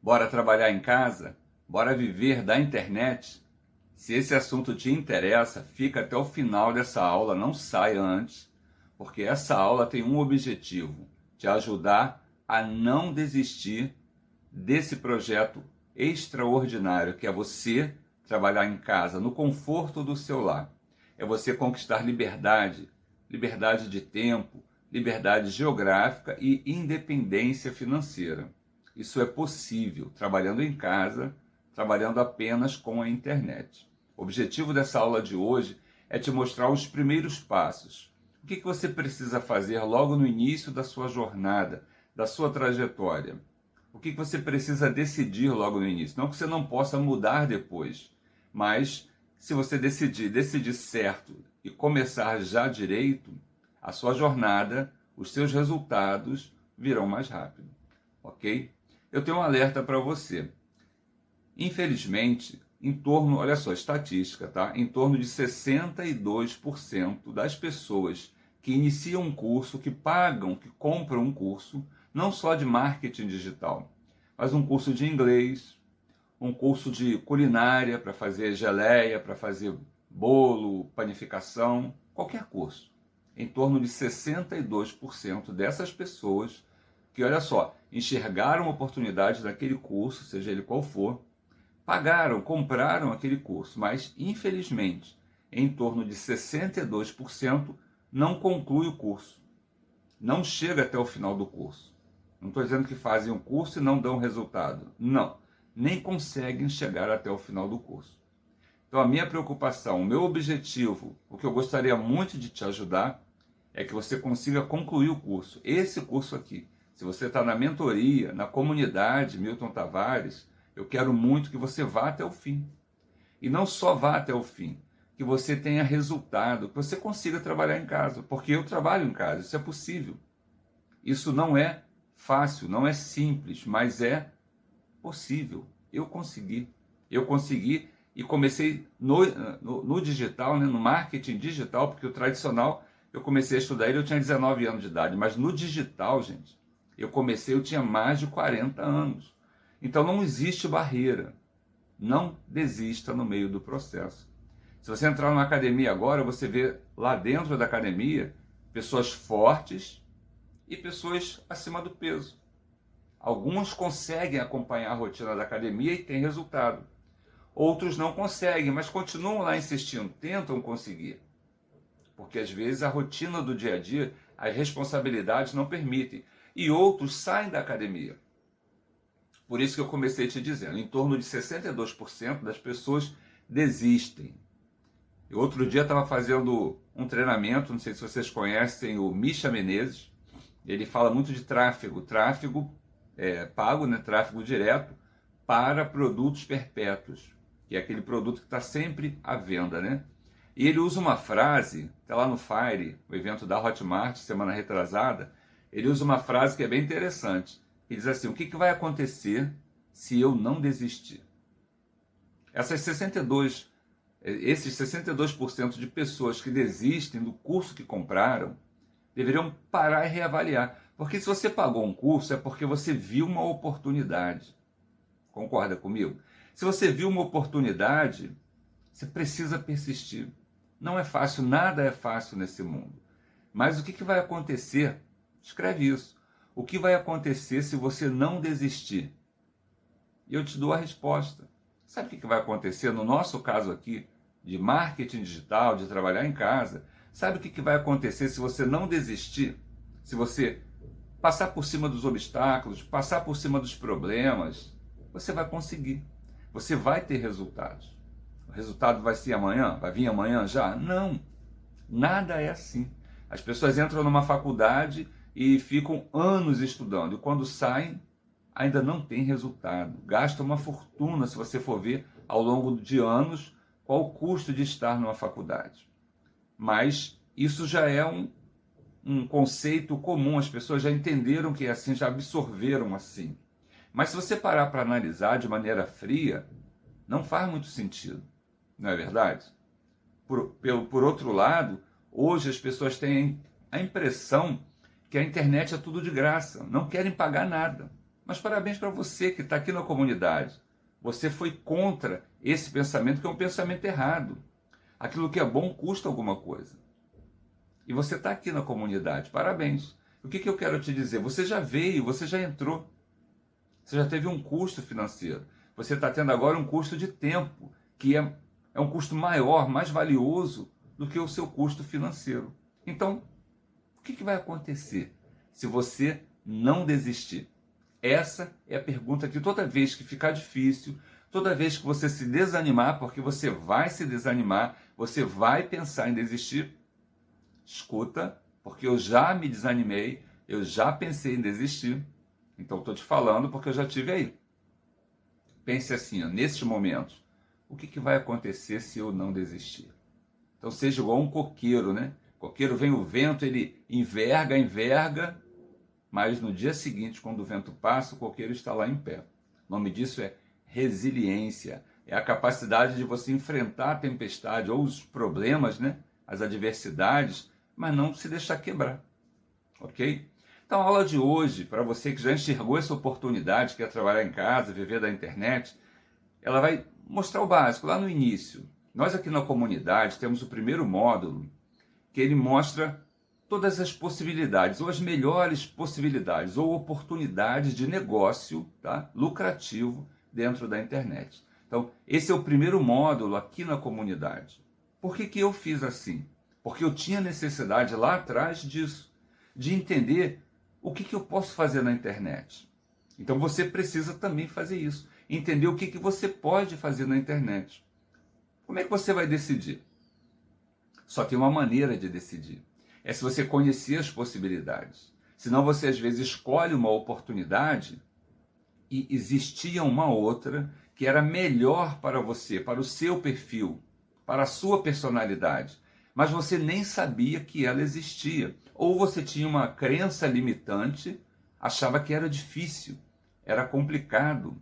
Bora trabalhar em casa? Bora viver da internet? Se esse assunto te interessa, fica até o final dessa aula, não saia antes, porque essa aula tem um objetivo: te ajudar a não desistir desse projeto extraordinário que é você trabalhar em casa, no conforto do seu lar. É você conquistar liberdade, liberdade de tempo, liberdade geográfica e independência financeira. Isso é possível trabalhando em casa, trabalhando apenas com a internet. O objetivo dessa aula de hoje é te mostrar os primeiros passos. O que você precisa fazer logo no início da sua jornada, da sua trajetória? O que você precisa decidir logo no início? Não que você não possa mudar depois, mas se você decidir certo e começar já direito, a sua jornada, os seus resultados virão mais rápido, ok? Eu tenho um alerta para você. Infelizmente, olha só, estatística, tá? Em torno de 62% das pessoas que iniciam um curso, que pagam, que compram um curso, não só de marketing digital, mas um curso de inglês, um curso de culinária para fazer geleia, para fazer bolo, panificação, qualquer curso. Em torno de 62% dessas pessoas que, olha só, enxergaram a oportunidade daquele curso, seja ele qual for, pagaram, compraram aquele curso, mas infelizmente em torno de 62% não conclui o curso, não chega até o final do curso. Não estou dizendo que fazem o curso e não dão resultado, não, nem conseguem chegar até o final do curso. Então a minha preocupação, o meu objetivo, o que eu gostaria muito de te ajudar, é que você consiga concluir o curso, esse curso aqui. Se você está na mentoria, na comunidade Milton Tavares, eu quero muito que você vá até o fim. E não só vá até o fim, que você tenha resultado, que você consiga trabalhar em casa. Porque eu trabalho em casa, isso é possível. Isso não é fácil, não é simples, mas é possível. Eu consegui. Eu consegui e comecei no digital, né, no marketing digital, porque o tradicional eu comecei a estudar ele, eu tinha 19 anos de idade. Mas no digital, gente, eu tinha mais de 40 anos. Então não existe barreira. Não desista no meio do processo. Se você entrar numa academia agora, você vê lá dentro da academia pessoas fortes e pessoas acima do peso. Alguns conseguem acompanhar a rotina da academia e têm resultado. Outros não conseguem, mas continuam lá insistindo, tentam conseguir. Porque às vezes a rotina do dia a dia, as responsabilidades não permitem. E outros saem da academia. Por isso que eu comecei te dizendo, em torno de 62% das pessoas desistem. E outro dia estava fazendo um treinamento, não sei se vocês conhecem o Misha Menezes, ele fala muito de tráfego pago, né, tráfego direto para produtos perpétuos, que é aquele produto que está sempre à venda, né? E ele usa uma frase, está lá no Fire, o evento da Hotmart, semana retrasada, ele usa uma frase que é bem interessante. Ele diz assim: o que vai acontecer se eu não desistir? Esses 62% de pessoas que desistem do curso que compraram, deveriam parar e reavaliar. Porque se você pagou um curso, é porque você viu uma oportunidade. Concorda comigo? Se você viu uma oportunidade, você precisa persistir. Não é fácil, nada é fácil nesse mundo. Mas o que vai acontecer? Escreve isso. O que vai acontecer se você não desistir? E eu te dou a resposta. Sabe o que vai acontecer no nosso caso aqui, de marketing digital, de trabalhar em casa? Sabe o que vai acontecer se você não desistir? Se você passar por cima dos obstáculos, passar por cima dos problemas, você vai conseguir. Você vai ter resultados. O resultado vai ser amanhã? Vai vir amanhã já? Não. Nada é assim. As pessoas entram numa faculdade e ficam anos estudando. E quando saem, ainda não tem resultado. Gasta uma fortuna, se você for ver, ao longo de anos, qual o custo de estar numa faculdade. Mas isso já é um conceito comum, as pessoas já entenderam que é assim, já absorveram assim. Mas se você parar para analisar de maneira fria, não faz muito sentido, não é verdade? Por outro lado, hoje as pessoas têm a impressão que a internet é tudo de graça, não querem pagar nada. Mas parabéns para você que está aqui na comunidade. Você foi contra esse pensamento, que é um pensamento errado. Aquilo que é bom custa alguma coisa. E você está aqui na comunidade. Parabéns. O que eu quero te dizer? Você já veio, você já entrou. Você já teve um custo financeiro. Você está tendo agora um custo de tempo, que é um custo maior, mais valioso do que o seu custo financeiro. Então, o que vai acontecer se você não desistir? Essa é a pergunta que toda vez que ficar difícil, toda vez que você se desanimar, porque você vai se desanimar, você vai pensar em desistir, escuta, porque eu já me desanimei, eu já pensei em desistir, então estou te falando porque eu já tive aí. Pense assim, ó, nesses momentos, o que vai acontecer se eu não desistir? Então seja igual um coqueiro, né? Coqueiro, vem o vento, ele enverga, mas no dia seguinte, quando o vento passa, o coqueiro está lá em pé. O nome disso é resiliência. É a capacidade de você enfrentar a tempestade ou os problemas, né? As adversidades, mas não se deixar quebrar. Ok? Então a aula de hoje, para você que já enxergou essa oportunidade, quer trabalhar em casa, viver da internet, ela vai mostrar o básico lá no início. Nós aqui na comunidade temos o primeiro módulo, que ele mostra todas as possibilidades, ou as melhores possibilidades, ou oportunidades de negócio, tá? Lucrativo dentro da internet. Então, esse é o primeiro módulo aqui na comunidade. Por que eu fiz assim? Porque eu tinha necessidade lá atrás disso, de entender o que eu posso fazer na internet. Então, você precisa também fazer isso, entender o que você pode fazer na internet. Como é que você vai decidir? Só tem uma maneira de decidir. É se você conhecer as possibilidades. Senão você às vezes escolhe uma oportunidade e existia uma outra que era melhor para você, para o seu perfil, para a sua personalidade. Mas você nem sabia que ela existia. Ou você tinha uma crença limitante, achava que era difícil, era complicado.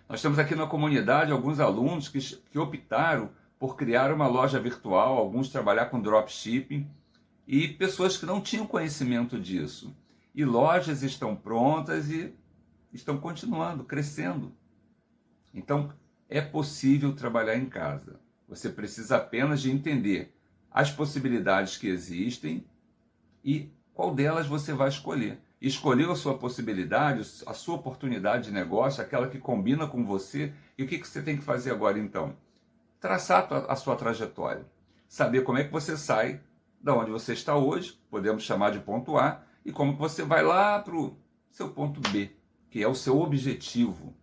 Nós temos aqui na comunidade alguns alunos que optaram por criar uma loja virtual, alguns trabalhar com dropshipping, e pessoas que não tinham conhecimento disso. E lojas estão prontas e estão continuando, crescendo. Então, é possível trabalhar em casa. Você precisa apenas de entender as possibilidades que existem e qual delas você vai escolher. Escolheu a sua possibilidade, a sua oportunidade de negócio, aquela que combina com você, e o que você tem que fazer agora então? Traçar a sua trajetória. Saber como é que você sai da onde você está hoje, podemos chamar de ponto A, e como que você vai lá para o seu ponto B, que é o seu objetivo.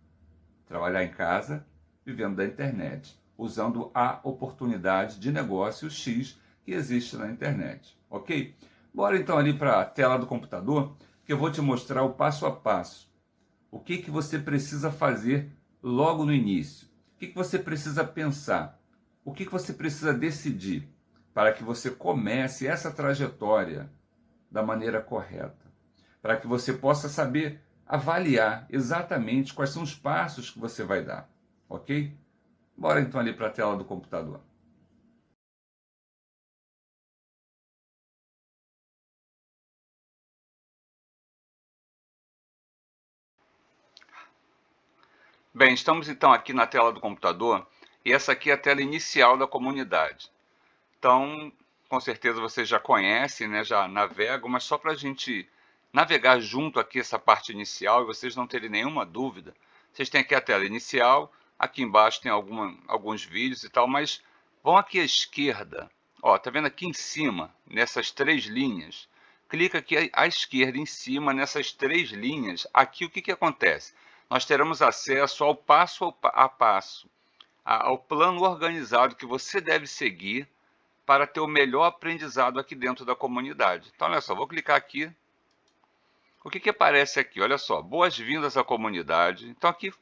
Trabalhar em casa, vivendo da internet, usando a oportunidade de negócio X que existe na internet. Ok? Bora então ali para a tela do computador, que eu vou te mostrar o passo a passo. O que você precisa fazer logo no início? O que você precisa pensar? O que você precisa decidir para que você comece essa trajetória da maneira correta? Para que você possa saber avaliar exatamente quais são os passos que você vai dar. Ok? Bora então ali para a tela do computador. Bem, estamos então aqui na tela do computador e essa aqui é a tela inicial da comunidade. Então, com certeza vocês já conhecem, né, já navegam, mas só para a gente navegar junto aqui essa parte inicial e vocês não terem nenhuma dúvida, vocês têm aqui a tela inicial, aqui embaixo tem alguns vídeos e tal, mas vão aqui à esquerda, ó, tá vendo aqui em cima, nessas três linhas, clica aqui à esquerda em cima nessas três linhas, aqui o que acontece? Nós teremos acesso ao passo a passo, ao plano organizado que você deve seguir para ter o melhor aprendizado aqui dentro da comunidade. Então, olha só, vou clicar aqui. O que aparece aqui? Olha só, boas-vindas à comunidade. Então, aqui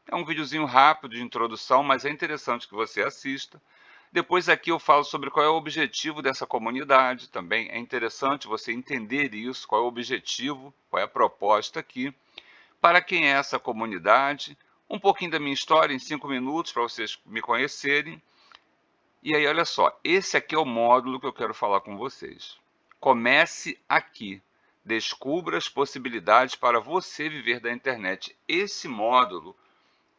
é um videozinho rápido de introdução, mas é interessante que você assista. Depois aqui eu falo sobre qual é o objetivo dessa comunidade. Também é interessante você entender isso, qual é o objetivo, qual é a proposta aqui. Para quem é essa comunidade, um pouquinho da minha história em 5 minutos para vocês me conhecerem. E aí, olha só, esse aqui é o módulo que eu quero falar com vocês. Comece aqui. Descubra as possibilidades para você viver da internet. Esse módulo,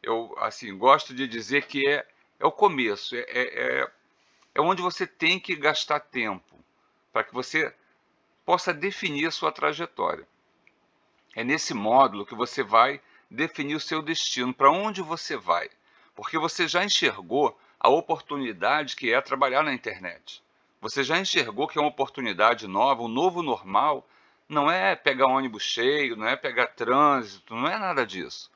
eu assim gosto de dizer que é o começo, é onde você tem que gastar tempo para que você possa definir a sua trajetória. É nesse módulo que você vai definir o seu destino, para onde você vai, porque você já enxergou a oportunidade que é trabalhar na internet. Você já enxergou que é uma oportunidade nova, um novo normal, não é pegar ônibus cheio, não é pegar trânsito, não é nada disso.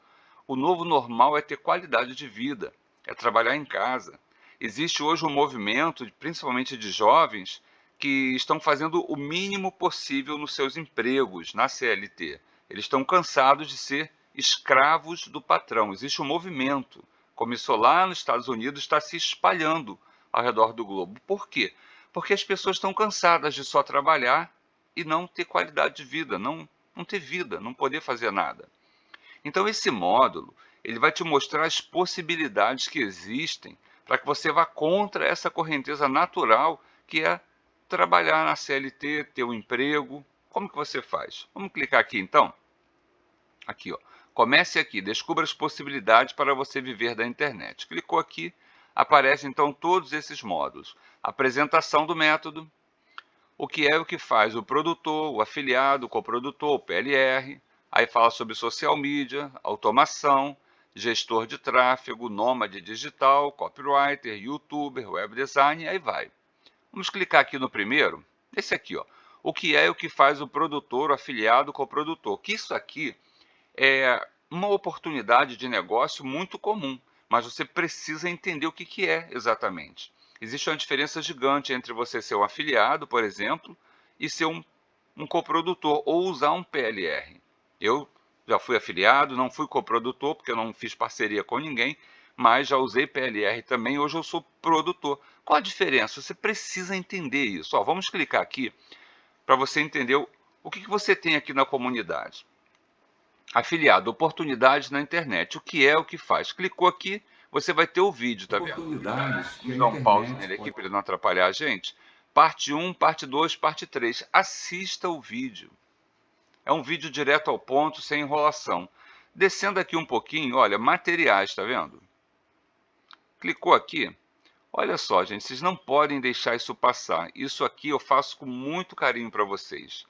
O novo normal é ter qualidade de vida, é trabalhar em casa. Existe hoje um movimento, principalmente de jovens, que estão fazendo o mínimo possível nos seus empregos, na CLT. Eles estão cansados de ser escravos do patrão. Existe um movimento, começou lá nos Estados Unidos, está se espalhando ao redor do globo. Por quê? Porque as pessoas estão cansadas de só trabalhar e não ter qualidade de vida, não ter vida, não poder fazer nada. Então esse módulo, ele vai te mostrar as possibilidades que existem para que você vá contra essa correnteza natural que é trabalhar na CLT, ter um emprego. Como que você faz? Vamos clicar aqui então? Aqui, ó. Comece aqui, descubra as possibilidades para você viver da internet. Clicou aqui, aparecem então todos esses módulos. Apresentação do método, o que é o que faz o produtor, o afiliado, o coprodutor, o PLR. Aí fala sobre social media, automação, gestor de tráfego, nômade digital, copywriter, youtuber, web design, aí vai. Vamos clicar aqui no primeiro, esse aqui, ó. O que é o que faz o produtor, o afiliado, o coprodutor. Que isso aqui é uma oportunidade de negócio muito comum, mas você precisa entender o que é exatamente. Existe uma diferença gigante entre você ser um afiliado, por exemplo, e ser um coprodutor, ou usar um PLR. Eu já fui afiliado, não fui coprodutor, porque eu não fiz parceria com ninguém, mas já usei PLR também, hoje eu sou produtor. Qual a diferença? Você precisa entender isso. Ó, vamos clicar aqui para você entender o que você tem aqui na comunidade. Afiliado, oportunidades na internet. O que é o que faz? Clicou aqui, você vai ter o vídeo, tá vendo? Oportunidades que a Vamos dar um pause internet nele aqui pode... para ele não atrapalhar a gente. Parte 1, parte 2, parte 3. Assista o vídeo. É um vídeo direto ao ponto, sem enrolação. Descendo aqui um pouquinho, olha, materiais, tá vendo? Clicou aqui. Olha só, gente, vocês não podem deixar isso passar. Isso aqui eu faço com muito carinho para vocês.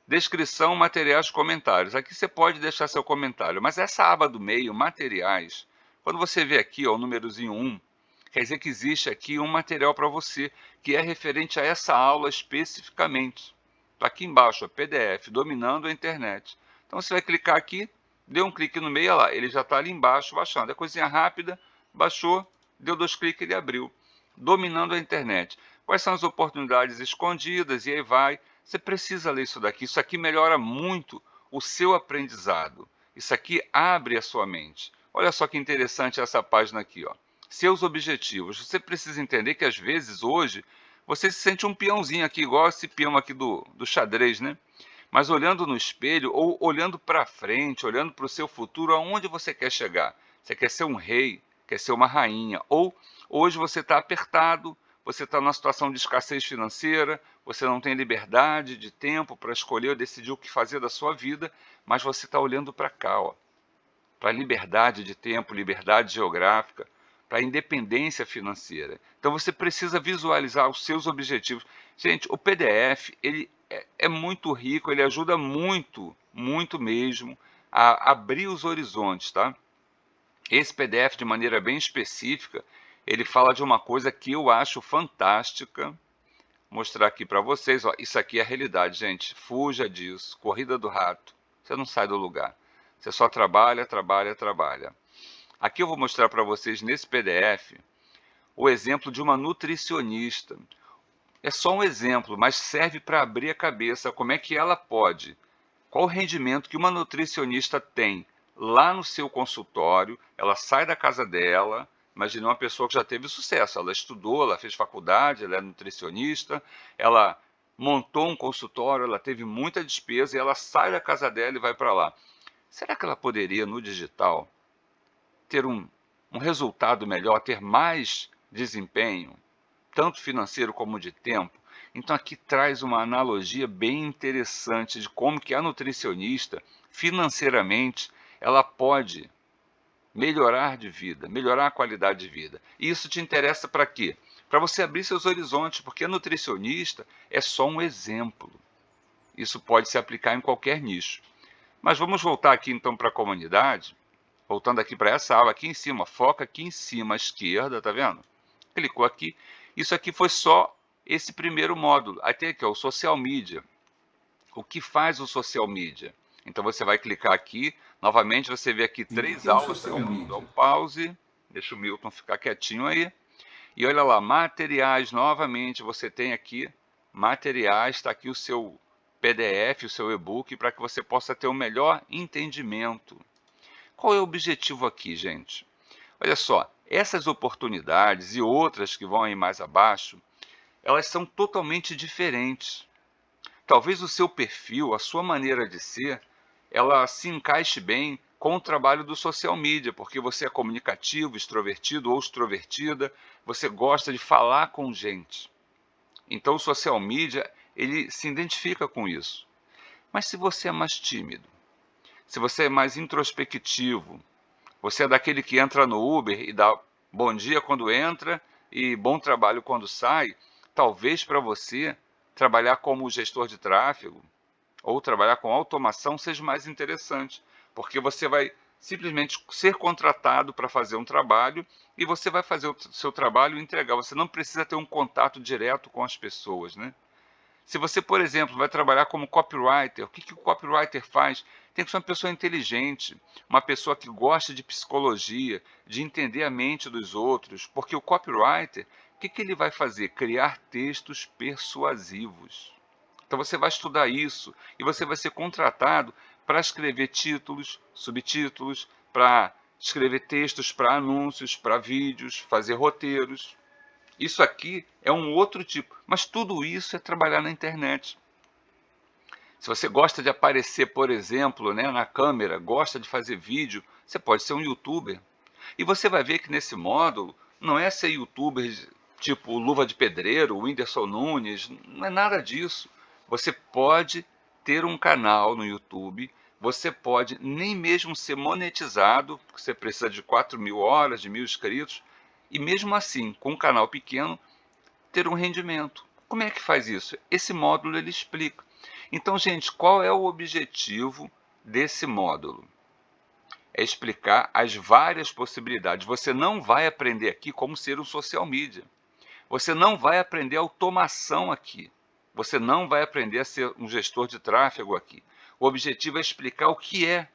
Descrição, materiais, comentários. Aqui você pode deixar seu comentário, mas essa aba do meio, materiais, quando você vê aqui ó, o númerozinho 1, quer dizer que existe aqui um material para você que é referente a essa aula especificamente. Está aqui embaixo, ó, PDF, dominando a internet. Então você vai clicar aqui, deu um clique no meio, olha lá, ele já está ali embaixo baixando. É coisinha rápida, baixou, deu 2 cliques, ele abriu. Dominando a internet. Quais são as oportunidades escondidas? E aí vai. Você precisa ler isso daqui. Isso aqui melhora muito o seu aprendizado. Isso aqui abre a sua mente. Olha só que interessante essa página aqui, ó. Seus objetivos. Você precisa entender que às vezes hoje você se sente um peãozinho aqui, igual esse peão aqui do xadrez, né? Mas olhando no espelho ou olhando para frente, olhando para o seu futuro, aonde você quer chegar? Você quer ser um rei, quer ser uma rainha, ou hoje você está apertado, você está numa situação de escassez financeira, você não tem liberdade de tempo para escolher ou decidir o que fazer da sua vida, mas você está olhando para cá, ó, para a liberdade de tempo, liberdade geográfica, para a independência financeira. Então você precisa visualizar os seus objetivos. Gente, o PDF ele é muito rico, ele ajuda muito, muito mesmo a abrir os horizontes, tá? Esse PDF, de maneira bem específica, ele fala de uma coisa que eu acho fantástica. Vou mostrar aqui para vocês. Ó, isso aqui é a realidade, gente. Fuja disso. Corrida do rato. Você não sai do lugar. Você só trabalha, trabalha, trabalha. Aqui eu vou mostrar para vocês, nesse PDF, o exemplo de uma nutricionista. É só um exemplo, mas serve para abrir a cabeça como é que ela pode. Qual o rendimento que uma nutricionista tem lá no seu consultório? Ela sai da casa dela, imagina uma pessoa que já teve sucesso, ela estudou, ela fez faculdade, ela é nutricionista, ela montou um consultório, ela teve muita despesa e ela sai da casa dela e vai para lá. Será que ela poderia, no digital, ter um resultado melhor, ter mais desempenho, tanto financeiro como de tempo? Então aqui traz uma analogia bem interessante de como que a nutricionista, financeiramente, ela pode melhorar de vida, melhorar a qualidade de vida. E isso te interessa para quê? Para você abrir seus horizontes, porque a nutricionista é só um exemplo. Isso pode se aplicar em qualquer nicho. Mas vamos voltar aqui então para a comunidade, voltando aqui para essa aba aqui em cima, foca aqui em cima à esquerda, tá vendo? Clicou aqui, isso aqui foi só esse primeiro módulo. Aí tem aqui ó, o social media. O que faz o social media? Então você vai clicar aqui, novamente você vê aqui três aulas, tá vendo? Dá um pause, deixa o Milton ficar quietinho aí. E olha lá, materiais, novamente você tem aqui materiais, está aqui o seu PDF, o seu e-book, para que você possa ter um melhor entendimento. Qual é o objetivo aqui, gente? Olha só, essas oportunidades e outras que vão aí mais abaixo, elas são totalmente diferentes. Talvez o seu perfil, a sua maneira de ser, ela se encaixe bem com o trabalho do social media, porque você é comunicativo, extrovertido ou extrovertida, você gosta de falar com gente. Então o social media, ele se identifica com isso. Mas se você é mais tímido, se você é mais introspectivo, você é daquele que entra no Uber e dá bom dia quando entra e bom trabalho quando sai, talvez para você trabalhar como gestor de tráfego ou trabalhar com automação seja mais interessante, porque você vai simplesmente ser contratado para fazer um trabalho e você vai fazer o seu trabalho e entregar. Você não precisa ter um contato direto com as pessoas, né? Se você, por exemplo, vai trabalhar como copywriter, o que, que o copywriter faz? Tem que ser uma pessoa inteligente, uma pessoa que gosta de psicologia, de entender a mente dos outros, porque o copywriter, o que, que ele vai fazer? Criar textos persuasivos. Então você vai estudar isso e você vai ser contratado para escrever títulos, subtítulos, para escrever textos para anúncios, para vídeos, fazer roteiros. Isso aqui é um outro tipo, mas tudo isso é trabalhar na internet. Se você gosta de aparecer, por exemplo, né, na câmera, gosta de fazer vídeo, você pode ser um youtuber. E você vai ver que nesse módulo não é ser youtuber tipo Luva de Pedreiro, Whindersson Nunes, não é nada disso. Você pode ter um canal no YouTube, você pode nem mesmo ser monetizado, porque você precisa de 4.000 horas, de 1.000 inscritos, e mesmo assim, com um canal pequeno, ter um rendimento. Como é que faz isso? Esse módulo ele explica. Então, gente, qual é o objetivo desse módulo? É explicar as várias possibilidades. Você não vai aprender aqui como ser um social media. Você não vai aprender automação aqui. Você não vai aprender a ser um gestor de tráfego aqui. O objetivo é explicar o que é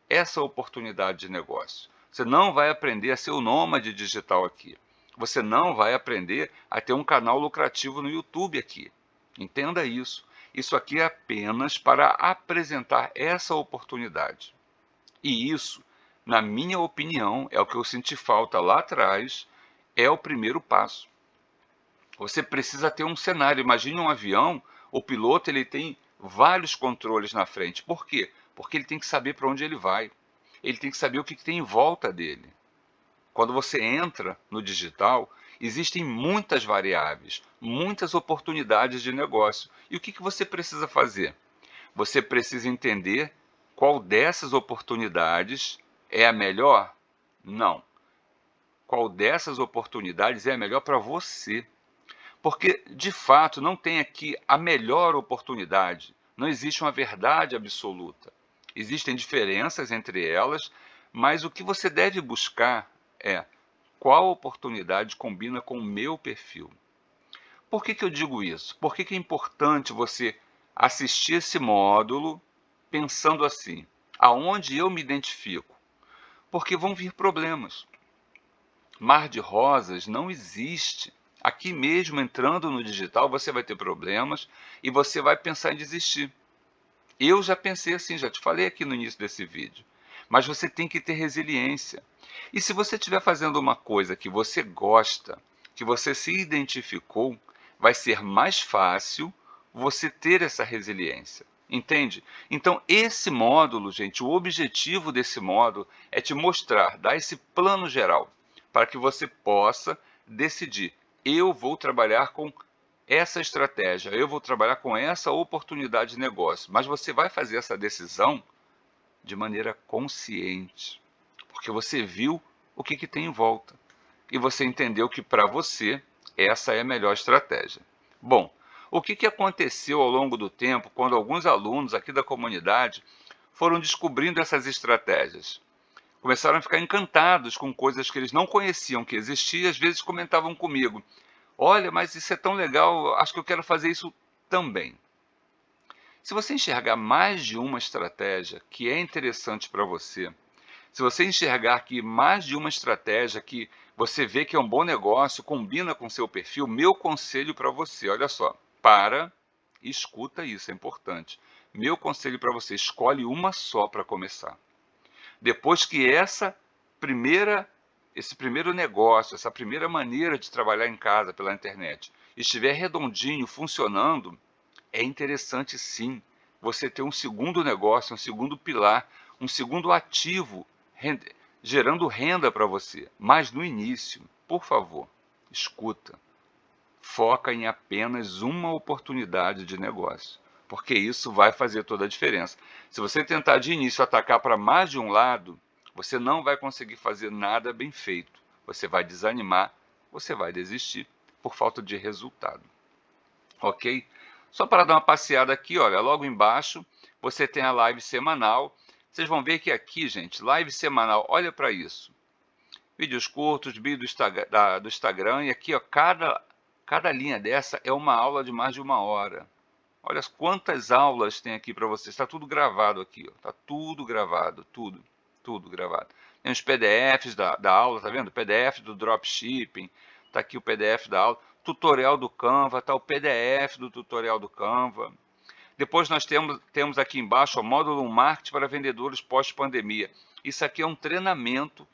essa oportunidade de negócio. Você não vai aprender a ser o nômade digital aqui. Você não vai aprender a ter um canal lucrativo no YouTube aqui. Entenda isso. Isso aqui é apenas para apresentar essa oportunidade. E isso, na minha opinião, é o que eu senti falta lá atrás, é o primeiro passo. Você precisa ter um cenário. Imagine um avião, o piloto ele tem vários controles na frente. Por quê? Porque ele tem que saber para onde ele vai. Ele tem que saber o que tem em volta dele. Quando você entra no digital, existem muitas variáveis, muitas oportunidades de negócio. E o que você precisa fazer? Você precisa entender qual dessas oportunidades é a melhor? Não. Qual dessas oportunidades é a melhor para você? Porque, de fato, não tem aqui a melhor oportunidade. Não existe uma verdade absoluta. Existem diferenças entre elas, mas o que você deve buscar é qual oportunidade combina com o meu perfil. Por que eu digo isso? Por que é importante você assistir esse módulo pensando assim, aonde eu me identifico? Porque vão vir problemas. Mar de rosas não existe. Aqui mesmo, entrando no digital, você vai ter problemas e você vai pensar em desistir. Eu já pensei assim, já te falei aqui no início desse vídeo. Mas você tem que ter resiliência. E se você estiver fazendo uma coisa que você gosta, que você se identificou, vai ser mais fácil você ter essa resiliência. Entende? Então, esse módulo, gente, o objetivo desse módulo é te mostrar, dar esse plano geral, para que você possa decidir. Eu vou trabalhar com essa estratégia, eu vou trabalhar com essa oportunidade de negócio, mas você vai fazer essa decisão de maneira consciente, porque você viu o que tem em volta e você entendeu que para você essa é a melhor estratégia. Bom, o que aconteceu ao longo do tempo quando alguns alunos aqui da comunidade foram descobrindo essas estratégias? Começaram a ficar encantados com coisas que eles não conheciam que existiam, e às vezes comentavam comigo: olha, mas isso é tão legal, acho que eu quero fazer isso também. Se você enxergar mais de uma estratégia que é interessante para você, se você enxergar que mais de uma estratégia que você vê que é um bom negócio, combina com seu perfil, meu conselho para você, olha só, escuta isso, é importante. Meu conselho para você, escolhe uma só para começar. Depois que esse primeiro negócio, essa primeira maneira de trabalhar em casa pela internet estiver redondinho, funcionando, é interessante sim você ter um segundo negócio, um segundo pilar, um segundo ativo, gerando renda para você. Mas no início, por favor, escuta, foca em apenas uma oportunidade de negócio, porque isso vai fazer toda a diferença. Se você tentar de início atacar para mais de um lado, você não vai conseguir fazer nada bem feito. Você vai desanimar, você vai desistir por falta de resultado. Ok? Só para dar uma passeada aqui, olha, logo embaixo você tem a live semanal. Vocês vão ver que aqui, gente, live semanal, olha para isso. Vídeos curtos, vídeos do Instagram, e aqui, ó, cada linha dessa é uma aula de mais de 1 hora. Olha quantas aulas tem aqui para vocês. Está tudo gravado aqui, ó. Está tudo gravado, tudo gravado. Tem os PDFs da aula, tá vendo? PDF do dropshipping, está aqui o PDF da aula. Tutorial do Canva, está o PDF do tutorial do Canva. Depois nós temos aqui embaixo o módulo 1 Marketing para vendedores pós-pandemia. Isso aqui é um treinamento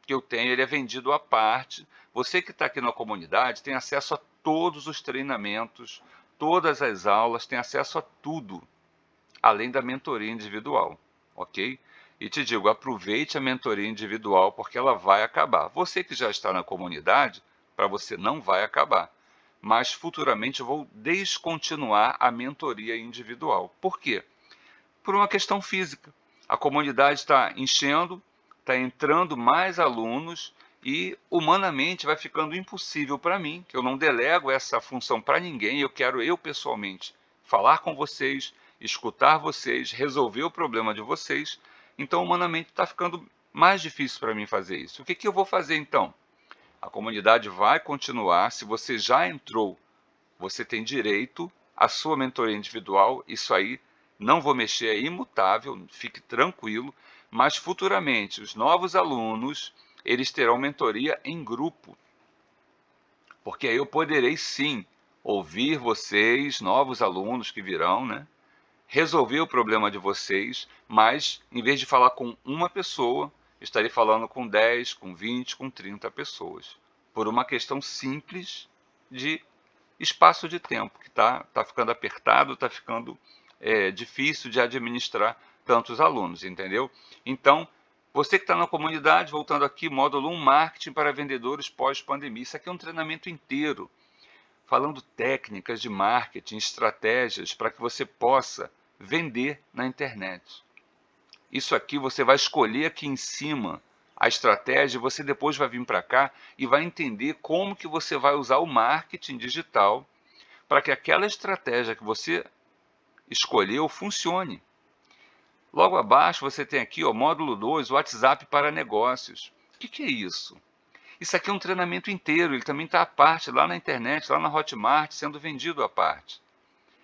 que eu tenho, ele é vendido à parte. Você que está aqui na comunidade tem acesso a todos os treinamentos, todas as aulas, tem acesso a tudo, além da mentoria individual, ok? E te digo, aproveite a mentoria individual porque ela vai acabar. Você que já está na comunidade, para você não vai acabar. Mas futuramente eu vou descontinuar a mentoria individual. Por quê? Por uma questão física. A comunidade está enchendo, está entrando mais alunos e humanamente vai ficando impossível para mim, que eu não delego essa função para ninguém, eu quero eu pessoalmente falar com vocês, escutar vocês, resolver o problema de vocês. Então humanamente está ficando mais difícil para mim fazer isso. O que eu vou fazer então? A comunidade vai continuar. Se você já entrou, você tem direito à sua mentoria individual. Isso aí não vou mexer, é imutável, fique tranquilo. Mas futuramente, os novos alunos, eles terão mentoria em grupo. Porque aí eu poderei sim ouvir vocês, novos alunos que virão, né? Resolver o problema de vocês, mas em vez de falar com uma pessoa, estarei falando com 10, com 20, com 30 pessoas. Por uma questão simples de espaço de tempo, que tá ficando apertado, está ficando difícil de administrar tantos alunos, entendeu? Então, você que está na comunidade, voltando aqui, módulo 1, Marketing para vendedores pós-pandemia. Isso aqui é um treinamento inteiro, falando técnicas de marketing, estratégias para que você possa vender na internet. Isso aqui você vai escolher aqui em cima a estratégia, você depois vai vir para cá e vai entender como que você vai usar o marketing digital para que aquela estratégia que você escolheu funcione. Logo abaixo você tem aqui, ó, módulo 2, WhatsApp para negócios. O que é isso? Isso aqui é um treinamento inteiro, ele também está à parte lá na internet, lá na Hotmart, sendo vendido à parte.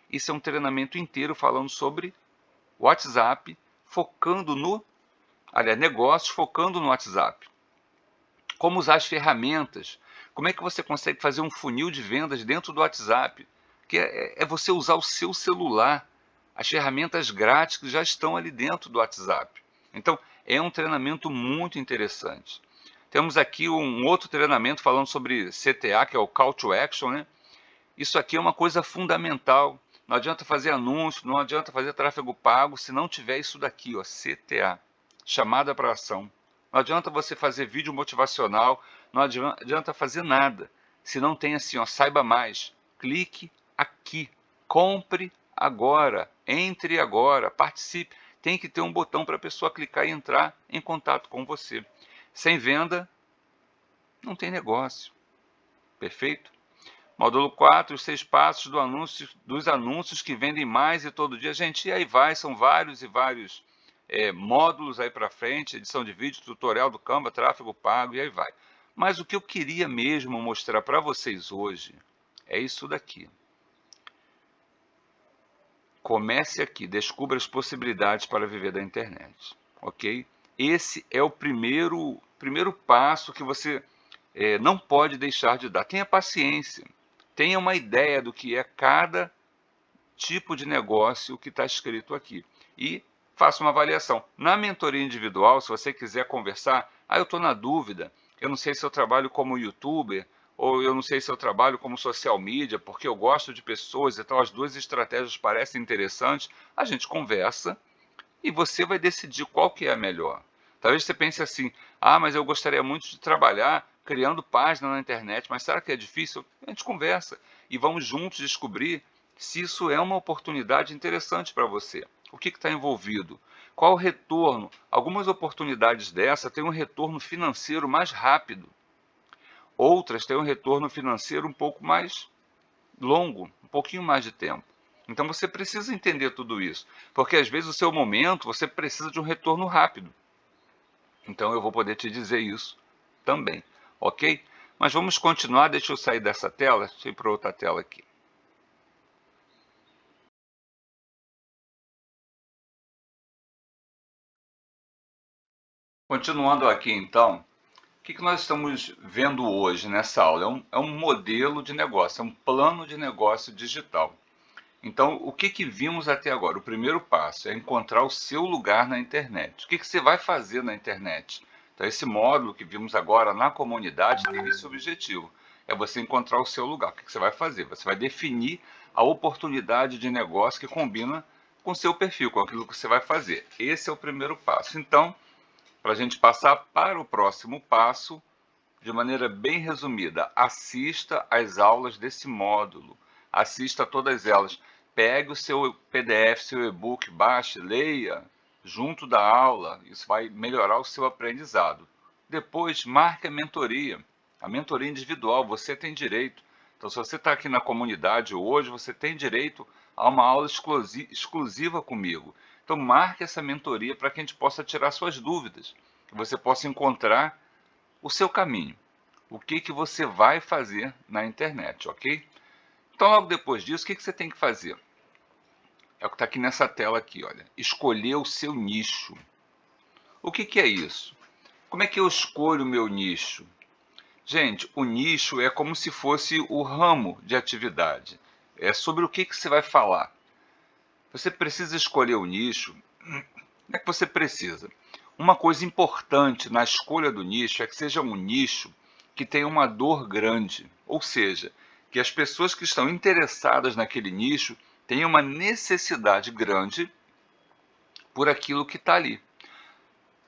Isso é um treinamento inteiro falando sobre WhatsApp, focando negócios focando no WhatsApp. Como usar as ferramentas, como é que você consegue fazer um funil de vendas dentro do WhatsApp, que é você usar o seu celular, as ferramentas grátis que já estão ali dentro do WhatsApp. Então, é um treinamento muito interessante. Temos aqui um outro treinamento falando sobre CTA, que é o Call to Action, né? Isso aqui é uma coisa fundamental. Não adianta fazer anúncio, não adianta fazer tráfego pago se não tiver isso daqui, ó, CTA, chamada para ação. Não adianta você fazer vídeo motivacional, não adianta fazer nada se não tem assim, ó, saiba mais. Clique aqui. Compre agora, entre agora, participe. Tem que ter um botão para a pessoa clicar e entrar em contato com você. Sem venda, não tem negócio. Perfeito? Módulo 4, os 6 passos dos anúncios que vendem mais e todo dia. Gente, e aí vai, são vários e vários módulos aí para frente, edição de vídeo, tutorial do Canva, tráfego pago, e aí vai. Mas o que eu queria mesmo mostrar para vocês hoje é isso daqui. Comece aqui, descubra as possibilidades para viver da internet, ok? Esse é o primeiro passo que você não pode deixar de dar. Tenha paciência, tenha uma ideia do que é cada tipo de negócio que está escrito aqui e faça uma avaliação. Na mentoria individual, se você quiser conversar, eu estou na dúvida, eu não sei se eu trabalho como youtuber, ou eu não sei se eu trabalho como social media, porque eu gosto de pessoas e tal, as duas estratégias parecem interessantes, a gente conversa e você vai decidir qual que é a melhor. Talvez você pense assim, mas eu gostaria muito de trabalhar criando página na internet, mas será que é difícil? A gente conversa e vamos juntos descobrir se isso é uma oportunidade interessante para você. O que está envolvido? Qual o retorno? Algumas oportunidades dessa têm um retorno financeiro mais rápido. Outras têm um retorno financeiro um pouco mais longo, um pouquinho mais de tempo. Então você precisa entender tudo isso, porque às vezes o seu momento você precisa de um retorno rápido. Então eu vou poder te dizer isso também, ok? Mas vamos continuar, deixa eu sair dessa tela, deixa eu ir para outra tela aqui. Continuando aqui então, o que nós estamos vendo hoje nessa aula? É um modelo de negócio, é um plano de negócio digital. Então, o que vimos até agora? O primeiro passo é encontrar o seu lugar na internet. O que você vai fazer na internet? Então, esse módulo que vimos agora na comunidade tem esse objetivo. É você encontrar o seu lugar. O que você vai fazer? Você vai definir a oportunidade de negócio que combina com o seu perfil, com aquilo que você vai fazer. Esse é o primeiro passo. Então, para a gente passar para o próximo passo, de maneira bem resumida, assista às aulas desse módulo. Assista a todas elas. Pegue o seu PDF, seu e-book, baixe, leia junto da aula. Isso vai melhorar o seu aprendizado. Depois, marque a mentoria. A mentoria individual, você tem direito. Então, se você está aqui na comunidade hoje, você tem direito a uma aula exclusiva comigo. Então, marque essa mentoria para que a gente possa tirar suas dúvidas. Que você possa encontrar o seu caminho. O que você vai fazer na internet, ok? Então, logo depois disso, o que você tem que fazer? É o que está aqui nessa tela aqui, olha. Escolher o seu nicho. O que é isso? Como é que eu escolho o meu nicho? Gente, o nicho é como se fosse o ramo de atividade. É sobre o que você vai falar. Você precisa escolher o nicho. Não é que você precisa. Uma coisa importante na escolha do nicho é que seja um nicho que tenha uma dor grande. Ou seja, que as pessoas que estão interessadas naquele nicho tenham uma necessidade grande por aquilo que está ali.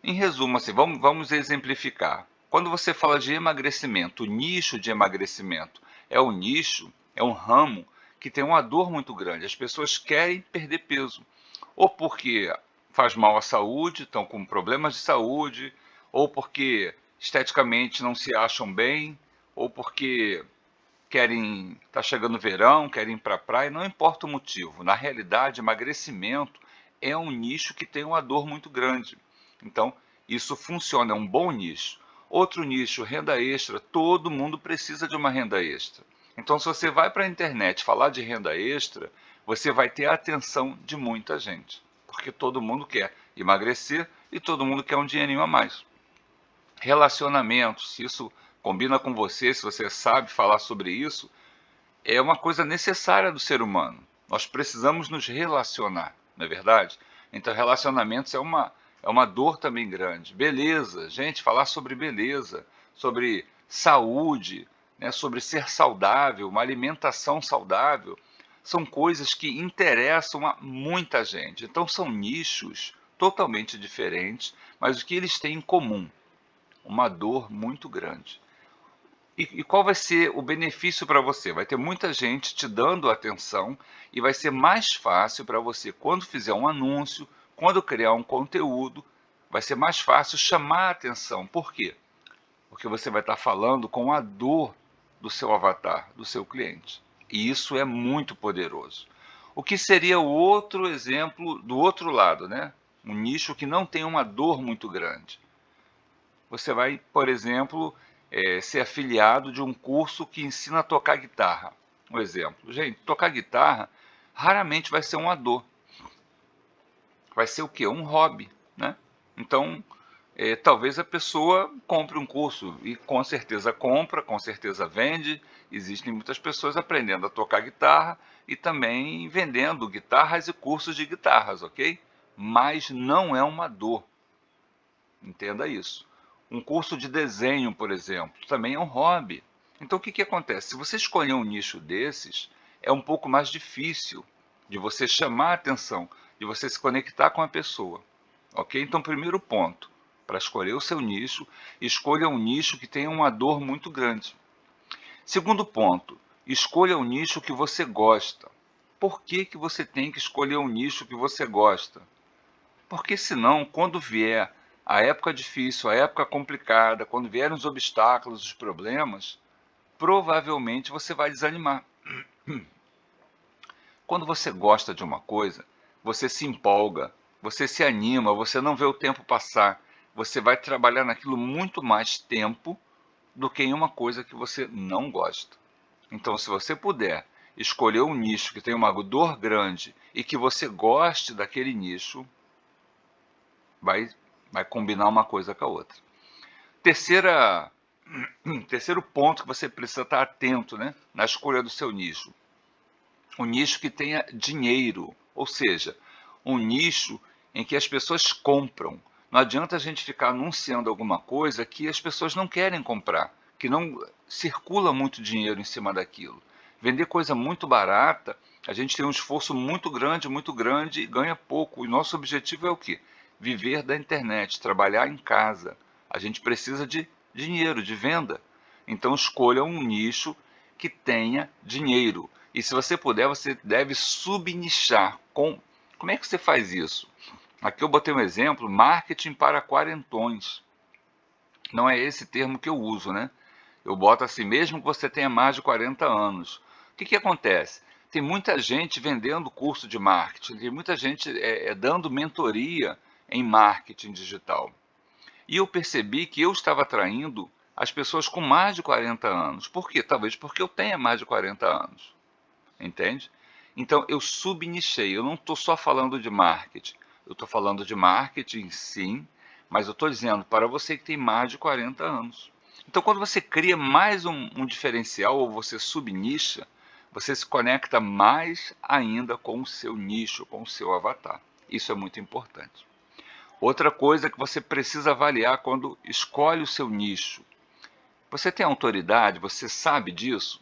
Em resumo, assim, vamos exemplificar. Quando você fala de emagrecimento, o nicho de emagrecimento é um nicho, é um ramo que tem uma dor muito grande. As pessoas querem perder peso, ou porque faz mal à saúde, estão com problemas de saúde, ou porque esteticamente não se acham bem, ou porque querem, está chegando o verão, querem ir para a praia, não importa o motivo. Na realidade, emagrecimento é um nicho que tem uma dor muito grande. Então, isso funciona, é um bom nicho. Outro nicho, renda extra, todo mundo precisa de uma renda extra. Então, se você vai para a internet falar de renda extra, você vai ter a atenção de muita gente, porque todo mundo quer emagrecer e todo mundo quer um dinheirinho a mais. Relacionamentos, se isso combina com você, se você sabe falar sobre isso, é uma coisa necessária do ser humano. Nós precisamos nos relacionar, não é verdade? Então, relacionamentos é uma dor também grande. Beleza, gente, falar sobre beleza, sobre saúde, né, sobre ser saudável, uma alimentação saudável, são coisas que interessam a muita gente. Então, são nichos totalmente diferentes, mas o que eles têm em comum? Uma dor muito grande. E qual vai ser o benefício para você? Vai ter muita gente te dando atenção e vai ser mais fácil para você, quando fizer um anúncio, quando criar um conteúdo, vai ser mais fácil chamar a atenção. Por quê? Porque você vai estar falando com a dor do seu avatar, do seu cliente. E isso é muito poderoso. O que seria o outro exemplo do outro lado, né? Um nicho que não tem uma dor muito grande. Você vai, por exemplo, ser afiliado de um curso que ensina a tocar guitarra. Um exemplo. Gente, tocar guitarra raramente vai ser uma dor. Vai ser o quê? Um hobby, né? Então, talvez a pessoa compre um curso e com certeza compra, com certeza vende. Existem muitas pessoas aprendendo a tocar guitarra e também vendendo guitarras e cursos de guitarras, ok? Mas não é uma dor. Entenda isso. Um curso de desenho, por exemplo, também é um hobby. Então, o que acontece? Se você escolher um nicho desses, é um pouco mais difícil de você chamar a atenção, de você se conectar com a pessoa. Ok? Então, primeiro ponto, para escolher o seu nicho, escolha um nicho que tenha uma dor muito grande. Segundo ponto, escolha um nicho que você gosta. Por que você tem que escolher um nicho que você gosta? Porque senão, quando vier a época difícil, a época complicada, quando vierem os obstáculos, os problemas, provavelmente você vai desanimar. Quando você gosta de uma coisa, você se empolga, você se anima, você não vê o tempo passar, você vai trabalhar naquilo muito mais tempo do que em uma coisa que você não gosta. Então, se você puder escolher um nicho que tem uma dor grande e que você goste daquele nicho, vai combinar uma coisa com a outra. Terceiro ponto que você precisa estar atento, né, na escolha do seu nicho. Um nicho que tenha dinheiro, ou seja, um nicho em que as pessoas compram. Não adianta a gente ficar anunciando alguma coisa que as pessoas não querem comprar, que não circula muito dinheiro em cima daquilo. Vender coisa muito barata, a gente tem um esforço muito grande e ganha pouco. E nosso objetivo é o quê? Viver da internet, trabalhar em casa. A gente precisa de dinheiro, de venda. Então escolha um nicho que tenha dinheiro. E se você puder, você deve subnichar. Como é que você faz isso? Aqui eu botei um exemplo, marketing para quarentões. Não é esse termo que eu uso, né? Eu boto assim, mesmo que você tenha mais de 40 anos. O que acontece? Tem muita gente vendendo curso de marketing, tem muita gente dando mentoria em marketing digital. E eu percebi que eu estava atraindo as pessoas com mais de 40 anos. Por quê? Talvez porque eu tenha mais de 40 anos. Entende? Então eu subnichei, eu não estou só falando de marketing. Eu estou falando de marketing, sim, mas eu estou dizendo para você que tem mais de 40 anos. Então, quando você cria mais um diferencial ou você subnicha, você se conecta mais ainda com o seu nicho, com o seu avatar. Isso é muito importante. Outra coisa que você precisa avaliar quando escolhe o seu nicho. Você tem autoridade? Você sabe disso?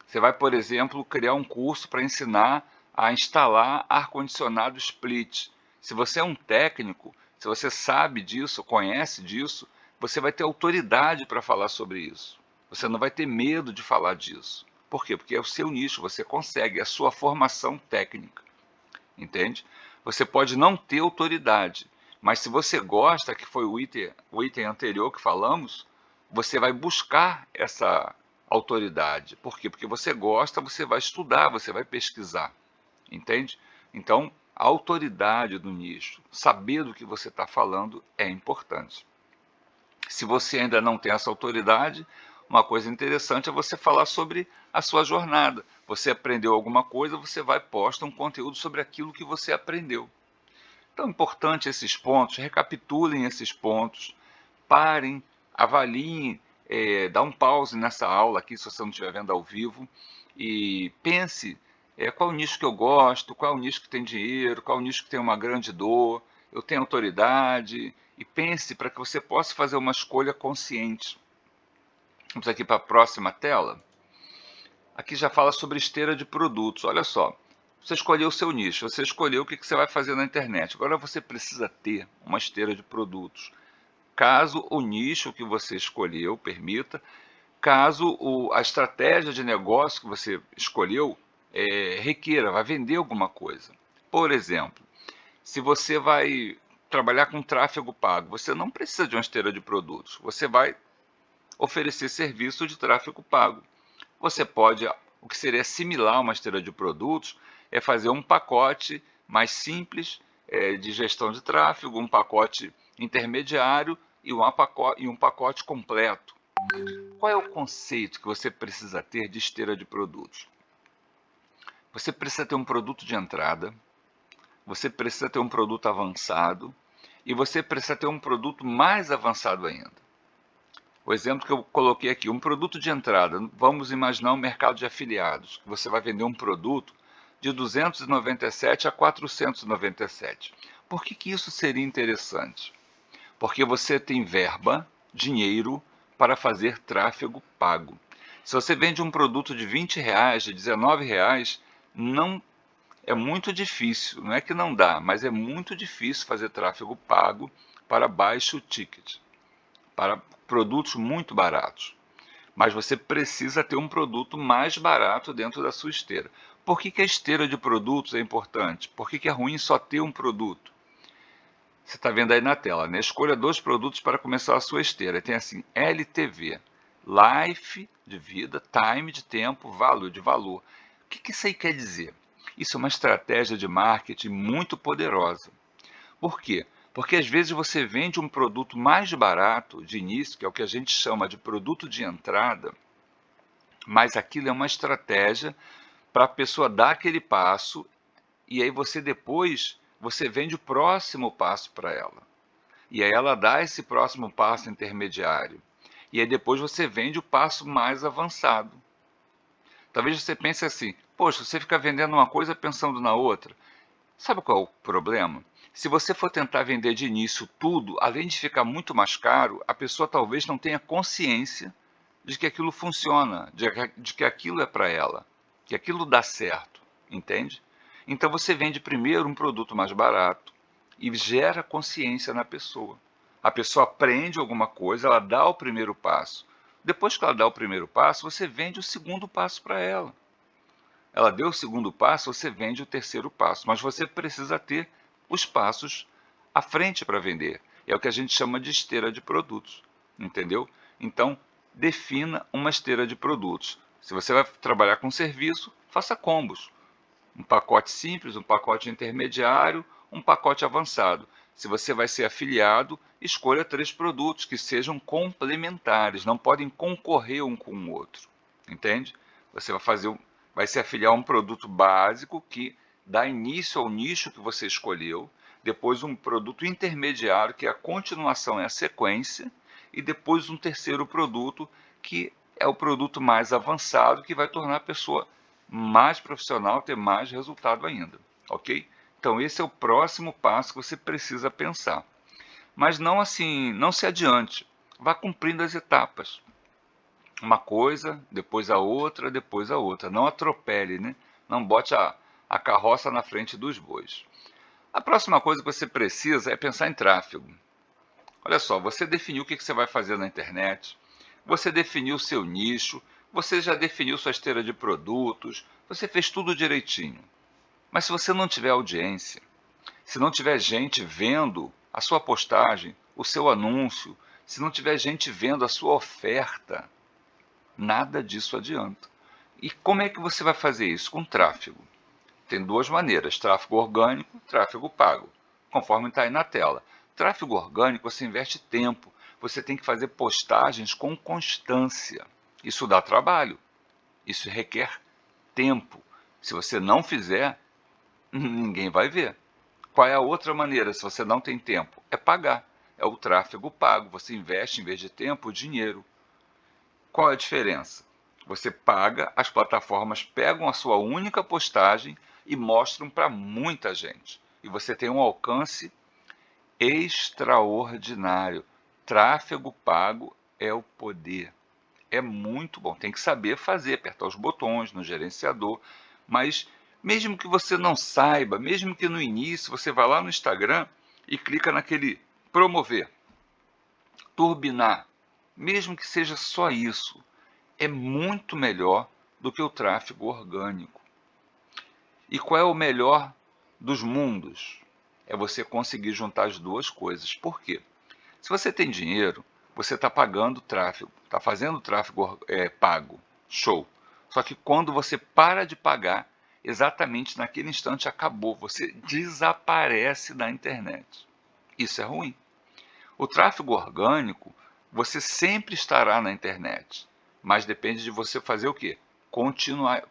Você vai, por exemplo, criar um curso para ensinar a instalar ar-condicionado split. Se você é um técnico, se você sabe disso, conhece disso, você vai ter autoridade para falar sobre isso. Você não vai ter medo de falar disso. Por quê? Porque é o seu nicho, você consegue, é a sua formação técnica. Entende? Você pode não ter autoridade, mas se você gosta, que foi o item anterior que falamos, você vai buscar essa autoridade. Por quê? Porque você gosta, você vai estudar, você vai pesquisar. Entende? Então, a autoridade do nicho, saber do que você está falando é importante. Se você ainda não tem essa autoridade, uma coisa interessante é você falar sobre a sua jornada. Você aprendeu alguma coisa, você vai postar um conteúdo sobre aquilo que você aprendeu. Então, é importante esses pontos, recapitulem esses pontos, parem, avaliem, dá um pause nessa aula aqui, se você não estiver vendo ao vivo, e pense qual é o nicho que eu gosto, qual é o nicho que tem dinheiro, qual é o nicho que tem uma grande dor, eu tenho autoridade, e pense para que você possa fazer uma escolha consciente. Vamos aqui para a próxima tela. Aqui já fala sobre esteira de produtos. Olha só, você escolheu o seu nicho, você escolheu o que você vai fazer na internet. Agora você precisa ter uma esteira de produtos. Caso o nicho que você escolheu permita, caso a estratégia de negócio que você escolheu requeira, vai vender alguma coisa. Por exemplo, se você vai trabalhar com tráfego pago, você não precisa de uma esteira de produtos, você vai oferecer serviço de tráfego pago. Você pode, o que seria similar a uma esteira de produtos, é fazer um pacote mais simples de gestão de tráfego, um pacote intermediário e um pacote completo. Qual é o conceito que você precisa ter de esteira de produtos? Você precisa ter um produto de entrada, você precisa ter um produto avançado e você precisa ter um produto mais avançado ainda. O exemplo que eu coloquei aqui, um produto de entrada, vamos imaginar um mercado de afiliados, que você vai vender um produto de 297 a 497. Por que isso seria interessante? Porque você tem verba, dinheiro, para fazer tráfego pago. Se você vende um produto de R$20, de R$19, não é muito difícil, não é que não dá, mas é muito difícil fazer tráfego pago para baixo ticket, para produtos muito baratos. Mas você precisa ter um produto mais barato dentro da sua esteira. Por que a esteira de produtos é importante? Por que é ruim só ter um produto? Você está vendo aí na tela, né? Escolha 2 produtos para começar a sua esteira. Tem assim, LTV, Life de vida, Time de tempo, Value de valor. O que isso aí quer dizer? Isso é uma estratégia de marketing muito poderosa. Por quê? Porque às vezes você vende um produto mais barato de início, que é o que a gente chama de produto de entrada, mas aquilo é uma estratégia para a pessoa dar aquele passo e aí você vende o próximo passo para ela. E aí ela dá esse próximo passo intermediário. E aí depois você vende o passo mais avançado. Talvez você pense assim, poxa, você fica vendendo uma coisa pensando na outra. Sabe qual é o problema? Se você for tentar vender de início tudo, além de ficar muito mais caro, a pessoa talvez não tenha consciência de que aquilo funciona, de que aquilo é para ela, que aquilo dá certo, entende? Então você vende primeiro um produto mais barato e gera consciência na pessoa. A pessoa aprende alguma coisa, ela dá o primeiro passo. Depois que ela dá o primeiro passo, você vende o segundo passo para ela. Ela deu o segundo passo, você vende o terceiro passo, mas você precisa ter os passos à frente para vender. É o que a gente chama de esteira de produtos, entendeu? Então, defina uma esteira de produtos. Se você vai trabalhar com serviço, faça combos. Um pacote simples, um pacote intermediário, um pacote avançado. Se você vai ser afiliado, escolha 3 produtos que sejam complementares, não podem concorrer um com o outro, entende? Você vai se afiliar a um produto básico que dá início ao nicho que você escolheu, depois um produto intermediário, que é a continuação, é a sequência, e depois um terceiro produto, que é o produto mais avançado, que vai tornar a pessoa mais profissional, ter mais resultado ainda, ok? Então esse é o próximo passo que você precisa pensar. Mas não assim, não se adiante, vá cumprindo as etapas. Uma coisa, depois a outra, depois a outra. Não atropele, né? Não bote a carroça na frente dos bois. A próxima coisa que você precisa é pensar em tráfego. Olha só, você definiu o que você vai fazer na internet, você definiu o seu nicho, você já definiu sua esteira de produtos, você fez tudo direitinho. Mas se você não tiver audiência, se não tiver gente vendo a sua postagem, o seu anúncio, se não tiver gente vendo a sua oferta, nada disso adianta. E como é que você vai fazer isso? Com tráfego. Tem 2 maneiras, tráfego orgânico, tráfego pago, conforme está aí na tela. Tráfego orgânico, você investe tempo, você tem que fazer postagens com constância. Isso dá trabalho, isso requer tempo. Se você não fizer, ninguém vai ver. Qual é a outra maneira, se você não tem tempo? É pagar, é o tráfego pago. Você investe, em vez de tempo, dinheiro. Qual é a diferença? Você paga, as plataformas pegam a sua única postagem e mostram para muita gente. E você tem um alcance extraordinário. Tráfego pago é o poder. É muito bom. Tem que saber fazer, apertar os botões no gerenciador. Mas mesmo que você não saiba, mesmo que no início você vá lá no Instagram e clica naquele promover, turbinar, mesmo que seja só isso, é muito melhor do que o tráfego orgânico. E qual é o melhor dos mundos? É você conseguir juntar as duas coisas. Por quê? Se você tem dinheiro, você está pagando tráfego, está fazendo tráfego pago, show. Só que quando você para de pagar, exatamente naquele instante acabou, você desaparece da internet. Isso é ruim. O tráfego orgânico, você sempre estará na internet, mas depende de você fazer o quê?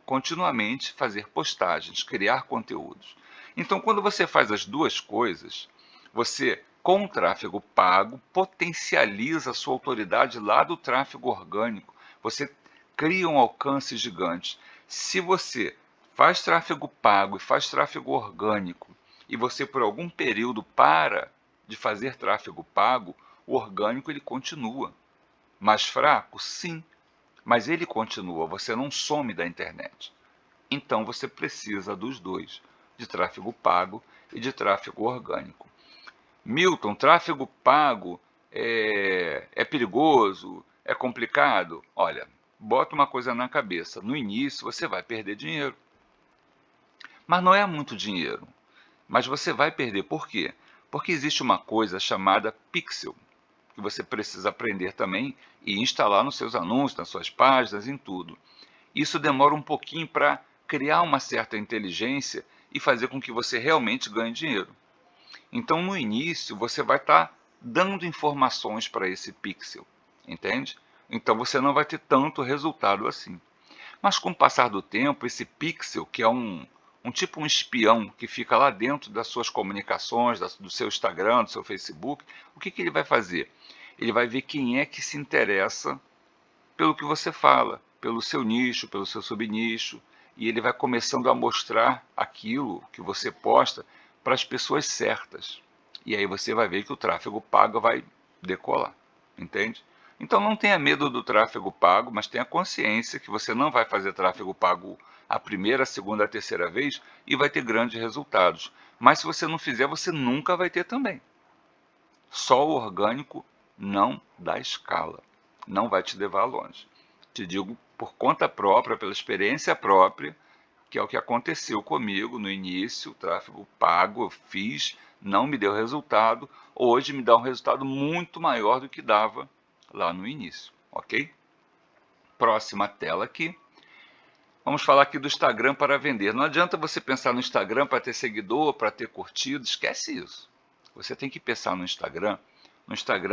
Continuamente fazer postagens, criar conteúdos. Então, quando você faz as duas coisas, você, com o tráfego pago, potencializa a sua autoridade lá do tráfego orgânico. Você cria um alcance gigante. Se você faz tráfego pago e faz tráfego orgânico, e você por algum período para de fazer tráfego pago, o orgânico ele continua. Mais fraco? Sim, mas ele continua, você não some da internet. Então você precisa dos dois, de tráfego pago e de tráfego orgânico. Milton, tráfego pago é perigoso, é complicado? Olha, bota uma coisa na cabeça, no início você vai perder dinheiro. Mas não é muito dinheiro. Mas você vai perder, por quê? Porque existe uma coisa chamada pixel, que você precisa aprender também e instalar nos seus anúncios, nas suas páginas, em tudo. Isso demora um pouquinho para criar uma certa inteligência e fazer com que você realmente ganhe dinheiro. Então, no início, você vai estar dando informações para esse pixel, entende? Então, você não vai ter tanto resultado assim. Mas com o passar do tempo, esse pixel, que é um tipo um espião que fica lá dentro das suas comunicações, do seu Instagram, do seu Facebook, o que ele vai fazer? Ele vai ver quem é que se interessa pelo que você fala, pelo seu nicho, pelo seu subnicho, e ele vai começando a mostrar aquilo que você posta para as pessoas certas. E aí você vai ver que o tráfego pago vai decolar, entende? Então não tenha medo do tráfego pago, mas tenha consciência que você não vai fazer tráfego pago a primeira, a segunda, a terceira vez e vai ter grandes resultados. Mas se você não fizer, você nunca vai ter também. Só o orgânico não dá escala, não vai te levar longe. Te digo por conta própria, pela experiência própria, que é o que aconteceu comigo no início, o tráfego pago eu fiz, não me deu resultado, hoje me dá um resultado muito maior do que dava lá no início, ok? Próxima tela aqui. Vamos falar aqui do Instagram para vender. Não adianta você pensar no Instagram para ter seguidor, para ter curtido, esquece isso. Você tem que pensar no Instagram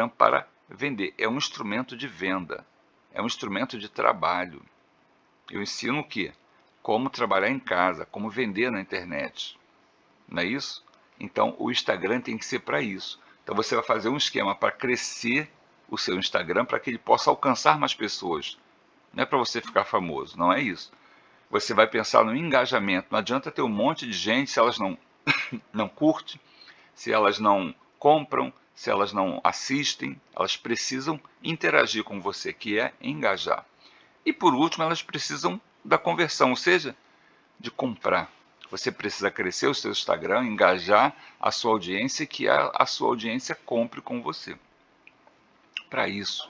para vender. É um instrumento de venda, é um instrumento de trabalho. Eu ensino o quê? Como trabalhar em casa, como vender na internet. Não é isso? Então, o Instagram tem que ser para isso. Então, você vai fazer um esquema para crescer o seu Instagram, para que ele possa alcançar mais pessoas. Não é para você ficar famoso, não é isso. Você vai pensar no engajamento. Não adianta ter um monte de gente se elas não curtem, se elas não compram, se elas não assistem. Elas precisam interagir com você, que é engajar. E por último, elas precisam da conversão, ou seja, de comprar. Você precisa crescer o seu Instagram, engajar a sua audiência e que a sua audiência compre com você. Para isso,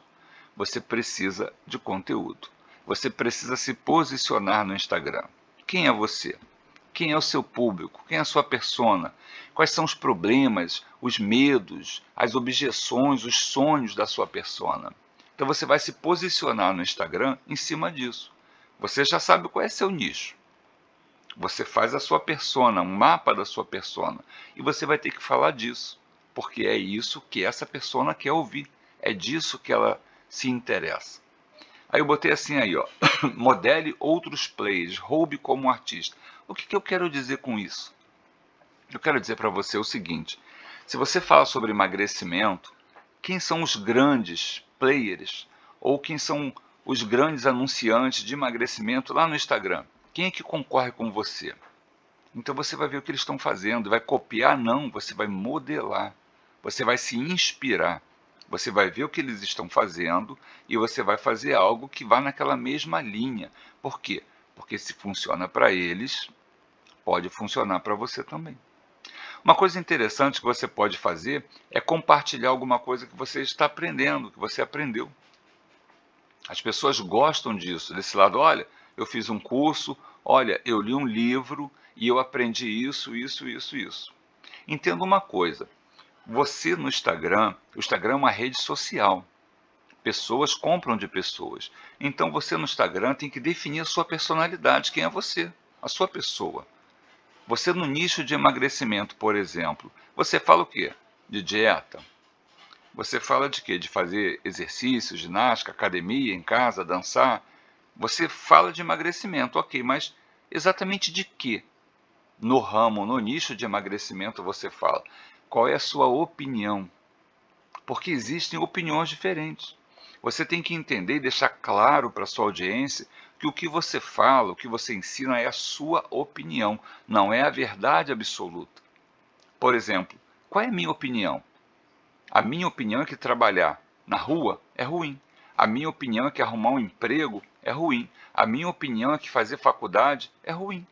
você precisa de conteúdo. Você precisa se posicionar no Instagram. Quem é você? Quem é o seu público? Quem é a sua persona? Quais são os problemas, os medos, as objeções, os sonhos da sua persona? Então você vai se posicionar no Instagram em cima disso. Você já sabe qual é seu nicho. Você faz a sua persona, um mapa da sua persona, e você vai ter que falar disso, porque é isso que essa persona quer ouvir, é disso que ela se interessa. Aí eu botei assim aí, ó, modele outros players, roube como um artista. O que eu quero dizer com isso? Eu quero dizer para você o seguinte, se você fala sobre emagrecimento, quem são os grandes players, ou quem são os grandes anunciantes de emagrecimento lá no Instagram? Quem é que concorre com você? Então você vai ver o que eles estão fazendo, vai copiar? Não, você vai modelar, você vai se inspirar, você vai ver o que eles estão fazendo e você vai fazer algo que vá naquela mesma linha. Por quê? Porque se funciona para eles, pode funcionar para você também. Uma coisa interessante que você pode fazer é compartilhar alguma coisa que você está aprendendo, que você aprendeu. As pessoas gostam disso, desse lado. Olha, eu fiz um curso, olha, eu li um livro e eu aprendi isso, isso, isso, isso. Entenda uma coisa, você no Instagram, o Instagram é uma rede social. Pessoas compram de pessoas. Então você no Instagram tem que definir a sua personalidade, quem é você, a sua pessoa. Você no nicho de emagrecimento, por exemplo, você fala o quê? De dieta? Você fala de quê? De fazer exercício, ginástica, academia, em casa, dançar? Você fala de emagrecimento, ok, mas exatamente de quê? No ramo, no nicho de emagrecimento você fala. Qual é a sua opinião? Porque existem opiniões diferentes. Você tem que entender e deixar claro para a sua audiência que o que você fala, o que você ensina é a sua opinião, não é a verdade absoluta. Por exemplo, qual é a minha opinião? A minha opinião é que trabalhar na rua é ruim. A minha opinião é que arrumar um emprego é ruim. A minha opinião é que fazer faculdade é ruim.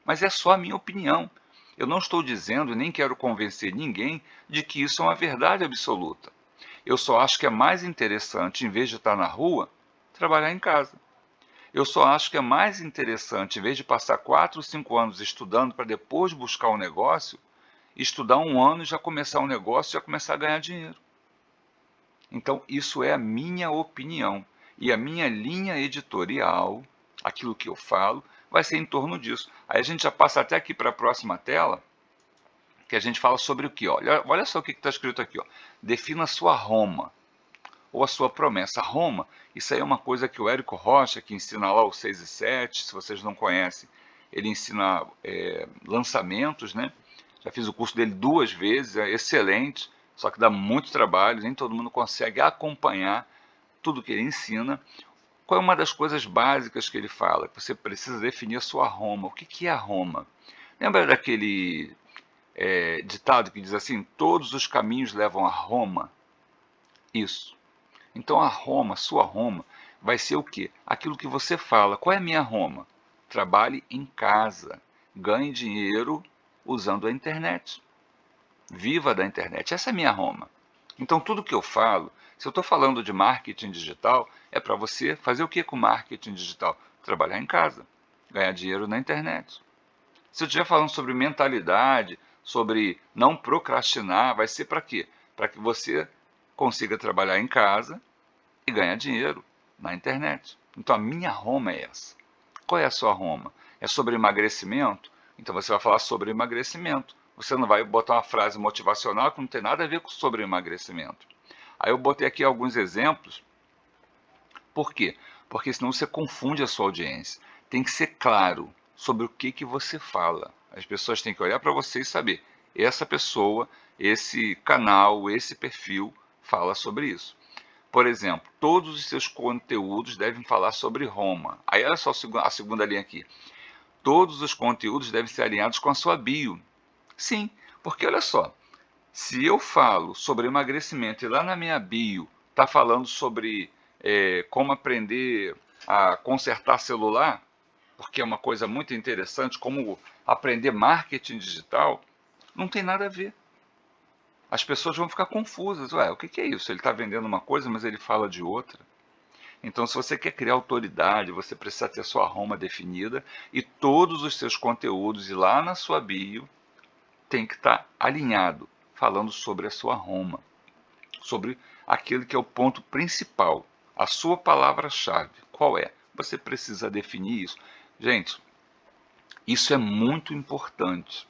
Mas é só a minha opinião. Eu não estou dizendo e nem quero convencer ninguém de que isso é uma verdade absoluta. Eu só acho que é mais interessante, em vez de estar na rua, trabalhar em casa. Eu só acho que é mais interessante, em vez de passar 4 ou 5 anos estudando para depois buscar um negócio, estudar um ano e já começar um negócio e já começar a ganhar dinheiro. Então, isso é a minha opinião. E a minha linha editorial, aquilo que eu falo, vai ser em torno disso. Aí a gente já passa até aqui para a próxima tela, que a gente fala sobre o que? Olha só o que está escrito aqui. Ó. Defina a sua Roma, ou a sua promessa. Roma, isso aí é uma coisa que o Érico Rocha, que ensina lá o 6 e 7, se vocês não conhecem, ele ensina lançamentos, né? Já fiz o curso dele 2 vezes, é excelente, só que dá muito trabalho, nem todo mundo consegue acompanhar tudo que ele ensina. Qual é uma das coisas básicas que ele fala? Que você precisa definir a sua Roma. O que é a Roma? Lembra daquele ditado que diz assim, todos os caminhos levam a Roma? Isso. Então a Roma, sua Roma, vai ser o quê? Aquilo que você fala. Qual é a minha Roma? Trabalhe em casa, ganhe dinheiro usando a internet. Viva da internet. Essa é a minha Roma. Então tudo que eu falo, se eu estou falando de marketing digital, é para você fazer o que com marketing digital? Trabalhar em casa, ganhar dinheiro na internet. Se eu estiver falando sobre mentalidade, sobre não procrastinar, vai ser para quê? Para que você consiga trabalhar em casa e ganhar dinheiro na internet. Então a minha Roma é essa. Qual é a sua Roma? É sobre emagrecimento? Então você vai falar sobre emagrecimento. Você não vai botar uma frase motivacional que não tem nada a ver com sobre emagrecimento. Aí eu botei aqui alguns exemplos. Por quê? Porque senão você confunde a sua audiência. Tem que ser claro sobre o que você fala. As pessoas têm que olhar para você e saber. Essa pessoa, esse canal, esse perfil fala sobre isso. Por exemplo, todos os seus conteúdos devem falar sobre Roma. Aí olha só a segunda linha aqui. Todos os conteúdos devem ser alinhados com a sua bio. Sim, porque olha só, se eu falo sobre emagrecimento e lá na minha bio está falando sobre como aprender a consertar celular, porque é uma coisa muito interessante, como aprender marketing digital, não tem nada a ver. As pessoas vão ficar confusas. Ué, o que é isso? Ele está vendendo uma coisa, mas ele fala de outra. Então, se você quer criar autoridade, você precisa ter sua Roma definida e todos os seus conteúdos, e lá na sua bio, tem que estar alinhado, falando sobre a sua Roma, sobre aquele que é o ponto principal, a sua palavra-chave. Qual é? Você precisa definir isso. Gente, isso é muito importante.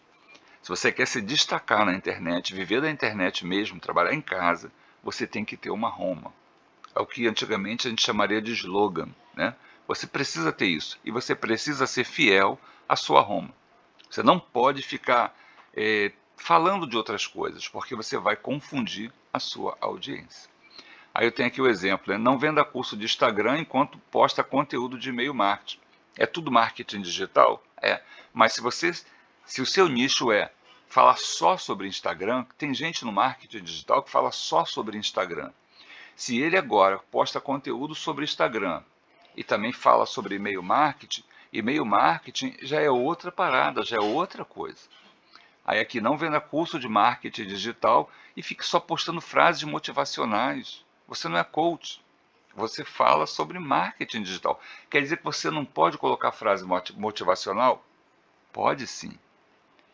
Se você quer se destacar na internet, viver da internet mesmo, trabalhar em casa, você tem que ter uma Roma. É o que antigamente a gente chamaria de slogan, né? Você precisa ter isso e você precisa ser fiel à sua Roma. Você não pode ficar falando de outras coisas, porque você vai confundir a sua audiência. Aí eu tenho aqui o exemplo, né? Não venda curso de Instagram enquanto posta conteúdo de e-mail marketing. É tudo marketing digital? É. Mas se o seu nicho é falar só sobre Instagram, tem gente no marketing digital que fala só sobre Instagram. Se ele agora posta conteúdo sobre Instagram e também fala sobre e-mail marketing já é outra parada, já é outra coisa. Aí aqui não venda curso de marketing digital e fique só postando frases motivacionais. Você não é coach. Você fala sobre marketing digital. Quer dizer que você não pode colocar frase motivacional? Pode sim,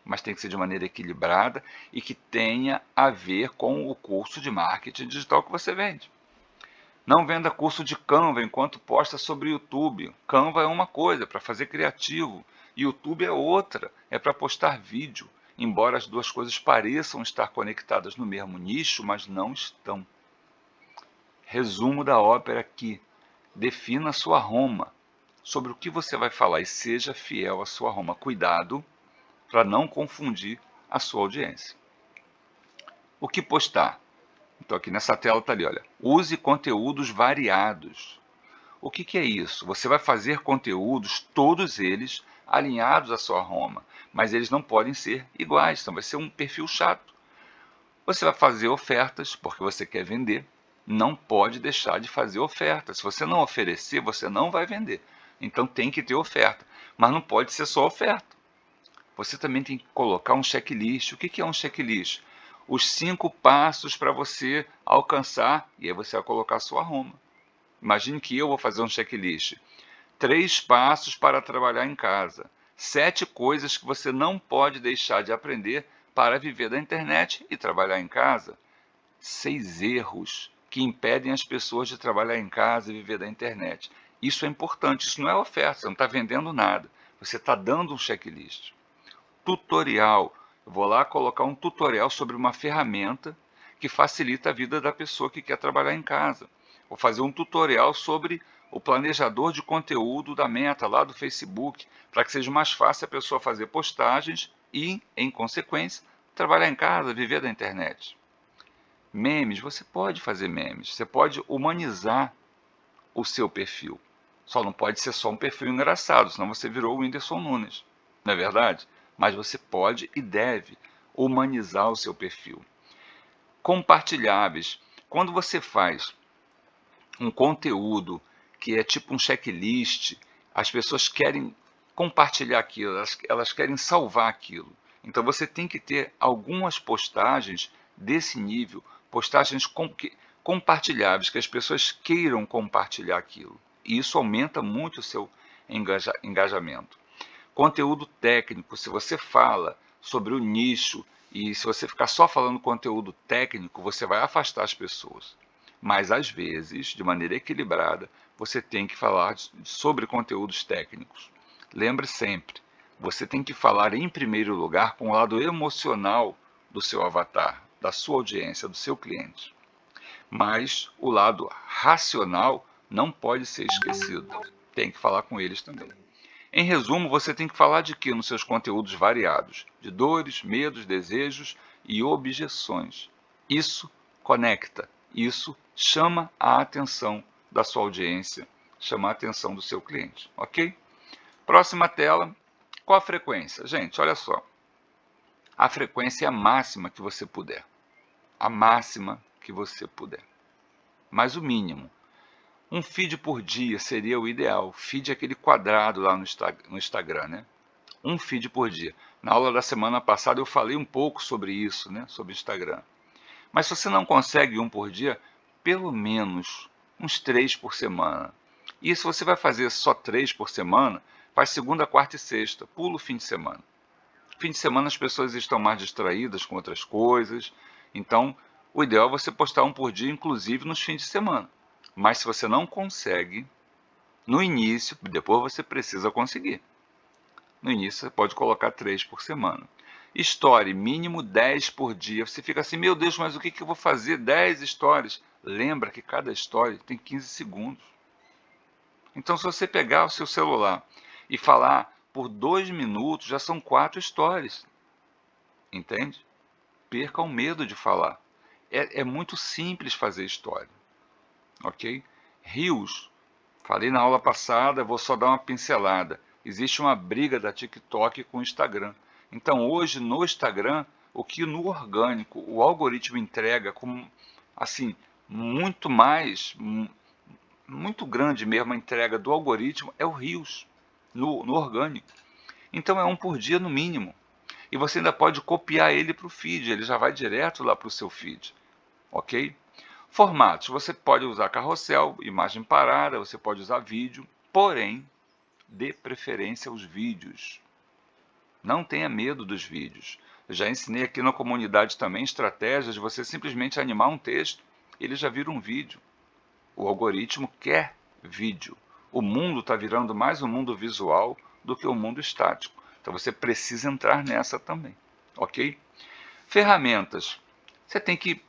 mas tem que ser de maneira equilibrada e que tenha a ver com o curso de marketing digital que você vende. Não venda curso de Canva enquanto posta sobre YouTube. Canva é uma coisa, para fazer criativo. YouTube é outra, é para postar vídeo. Embora as duas coisas pareçam estar conectadas no mesmo nicho, mas não estão. Resumo da ópera aqui. Defina a sua Roma. Sobre o que você vai falar e seja fiel à sua Roma. Cuidado para não confundir a sua audiência. O que postar? Então aqui nessa tela está ali, olha. Use conteúdos variados. O que é isso? Você vai fazer conteúdos, todos eles, alinhados à sua Roma, mas eles não podem ser iguais, então vai ser um perfil chato. Você vai fazer ofertas, porque você quer vender, não pode deixar de fazer ofertas. Se você não oferecer, você não vai vender. Então tem que ter oferta, mas não pode ser só oferta. Você também tem que colocar um checklist. O que é um checklist? Os 5 passos para você alcançar, e aí você vai colocar a sua Roma. Imagine que eu vou fazer um checklist. 3 passos para trabalhar em casa. 7 coisas que você não pode deixar de aprender para viver da internet e trabalhar em casa. 6 erros que impedem as pessoas de trabalhar em casa e viver da internet. Isso é importante, isso não é oferta, você não está vendendo nada. Você está dando um checklist. Tutorial. Eu vou lá colocar um tutorial sobre uma ferramenta que facilita a vida da pessoa que quer trabalhar em casa. Vou fazer um tutorial sobre o planejador de conteúdo da Meta, lá do Facebook, para que seja mais fácil a pessoa fazer postagens e, em consequência, trabalhar em casa, viver da internet. Memes, você pode fazer memes, você pode humanizar o seu perfil. Só não pode ser só um perfil engraçado, senão você virou o Whindersson Nunes, não é verdade? Mas você pode e deve humanizar o seu perfil. Compartilháveis. Quando você faz um conteúdo que é tipo um checklist, as pessoas querem compartilhar aquilo, elas querem salvar aquilo. Então você tem que ter algumas postagens desse nível, postagens compartilháveis, que as pessoas queiram compartilhar aquilo. E isso aumenta muito o seu engajamento. Conteúdo técnico, se você fala sobre o nicho e se você ficar só falando conteúdo técnico, você vai afastar as pessoas. Mas às vezes, de maneira equilibrada, você tem que falar sobre conteúdos técnicos. Lembre sempre, você tem que falar em primeiro lugar com o lado emocional do seu avatar, da sua audiência, do seu cliente. Mas o lado racional não pode ser esquecido. Tem que falar com eles também. Em resumo, você tem que falar de quê nos seus conteúdos variados? De dores, medos, desejos e objeções. Isso conecta, isso chama a atenção da sua audiência, chama a atenção do seu cliente, ok? Próxima tela, qual a frequência? Gente, olha só, a frequência é a máxima que você puder, a máxima que você puder, mas o mínimo. Um feed por dia seria o ideal. Feed é aquele quadrado lá no Instagram, né? Um feed por dia. Na aula da semana passada eu falei um pouco sobre isso, né? Sobre o Instagram. Mas se você não consegue um por dia, pelo menos uns 3 por semana. E se você vai fazer só 3 por semana, faz segunda, quarta e sexta. Pula o fim de semana. Fim de semana as pessoas estão mais distraídas com outras coisas. Então, o ideal é você postar um por dia, inclusive nos fins de semana. Mas se você não consegue, no início, depois você precisa conseguir. No início você pode colocar 3 por semana. Story, mínimo 10 por dia. Você fica assim, meu Deus, mas o que eu vou fazer? 10 stories. Lembra que cada story tem 15 segundos. Então se você pegar o seu celular e falar por 2 minutos, já são 4 stories. Entende? Perca o medo de falar. É muito simples fazer story. Ok? Reels, falei na aula passada, vou só dar uma pincelada. Existe uma briga da TikTok com o Instagram. Então hoje no Instagram, o que no orgânico o algoritmo entrega com assim muito mais, muito grande mesmo a entrega do algoritmo é o Reels no orgânico. Então é um por dia no mínimo. E você ainda pode copiar ele para o feed, ele já vai direto lá para o seu feed. Ok? Formatos, você pode usar carrossel, imagem parada, você pode usar vídeo, porém, dê preferência aos vídeos. Não tenha medo dos vídeos. Eu já ensinei aqui na comunidade também estratégias de você simplesmente animar um texto, ele já vira um vídeo. O algoritmo quer vídeo. O mundo está virando mais um mundo visual do que um mundo estático. Então você precisa entrar nessa também, ok? Ferramentas. Você tem que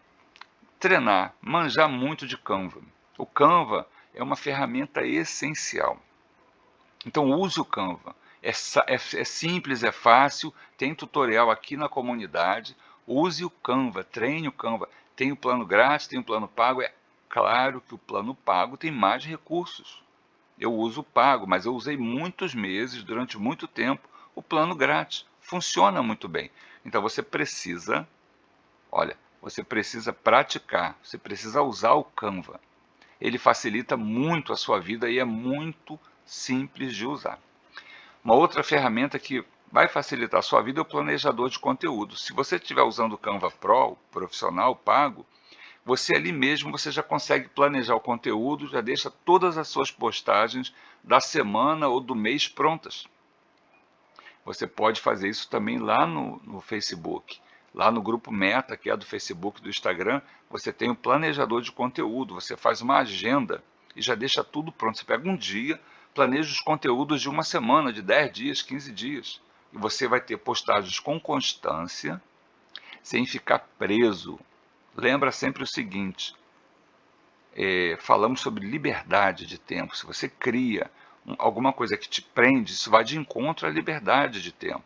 treinar, manjar muito de Canva. O Canva é uma ferramenta essencial. Então use o Canva. É simples, é fácil, tem tutorial aqui na comunidade. Use o Canva, treine o Canva. Tem o plano grátis, tem o plano pago. É claro que o plano pago tem mais recursos. Eu uso o pago, mas eu usei muitos meses, durante muito tempo, o plano grátis. Funciona muito bem. Então você precisa, olha, você precisa praticar, você precisa usar o Canva. Ele facilita muito a sua vida e é muito simples de usar. Uma outra ferramenta que vai facilitar a sua vida é o planejador de conteúdo. Se você estiver usando o Canva Pro, profissional, pago, você ali mesmo você já consegue planejar o conteúdo, já deixa todas as suas postagens da semana ou do mês prontas. Você pode fazer isso também lá no Facebook. Lá no grupo Meta, que é do Facebook e do Instagram, você tem o planejador de conteúdo, você faz uma agenda e já deixa tudo pronto. Você pega um dia, planeja os conteúdos de uma semana, de 10 dias, 15 dias. E você vai ter postagens com constância, sem ficar preso. Lembra sempre o seguinte, falamos sobre liberdade de tempo. Se você cria alguma coisa que te prende, isso vai de encontro à liberdade de tempo.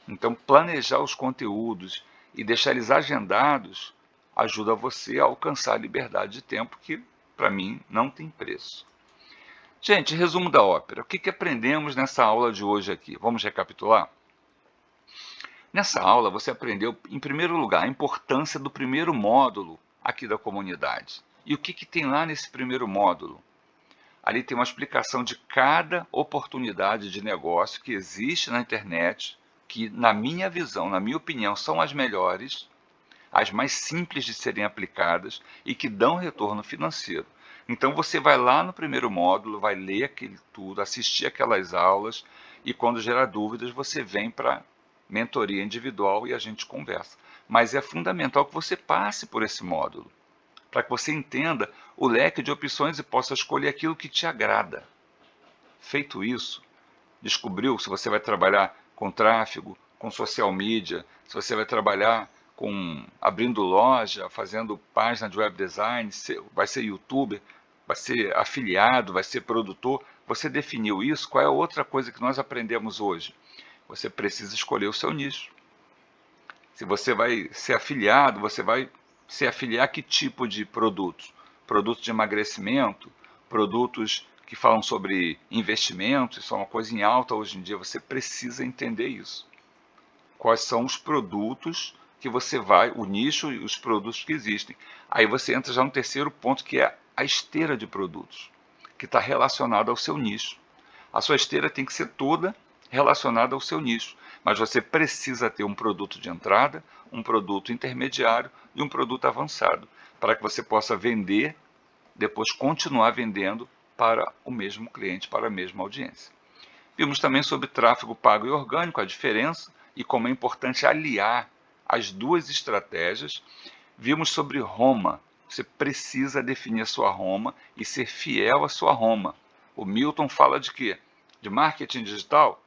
Então, planejar os conteúdos e deixar eles agendados ajuda você a alcançar a liberdade de tempo, que, para mim, não tem preço. Gente, resumo da ópera. O que aprendemos nessa aula de hoje aqui? Vamos recapitular? Nessa aula, você aprendeu, em primeiro lugar, a importância do primeiro módulo aqui da comunidade. E o que tem lá nesse primeiro módulo? Ali tem uma explicação de cada oportunidade de negócio que existe na internet, que, na minha visão, na minha opinião, são as melhores, as mais simples de serem aplicadas e que dão retorno financeiro. Então você vai lá no primeiro módulo, vai ler aquele tudo, assistir aquelas aulas e quando gerar dúvidas você vem para mentoria individual e a gente conversa. Mas é fundamental que você passe por esse módulo, para que você entenda o leque de opções e possa escolher aquilo que te agrada. Feito isso, descobriu se você vai trabalhar com tráfego, com social media, se você vai trabalhar com abrindo loja, fazendo página de web design, vai ser youtuber, vai ser afiliado, vai ser produtor. Você definiu isso? Qual é a outra coisa que nós aprendemos hoje? Você precisa escolher o seu nicho. Se você vai ser afiliado, você vai se afiliar a que tipo de produtos? Produtos de emagrecimento, produtos que falam sobre investimentos, isso é uma coisa em alta hoje em dia, você precisa entender isso. Quais são os produtos que você vai, o nicho e os produtos que existem. Aí você entra já no terceiro ponto, que é a esteira de produtos, que está relacionada ao seu nicho. A sua esteira tem que ser toda relacionada ao seu nicho, mas você precisa ter um produto de entrada, um produto intermediário e um produto avançado, para que você possa vender, depois continuar vendendo para o mesmo cliente, para a mesma audiência. Vimos também sobre tráfego pago e orgânico, a diferença e como é importante aliar as duas estratégias. Vimos sobre Roma. Você precisa definir a sua Roma e ser fiel à sua Roma. O Milton fala de quê? De marketing digital?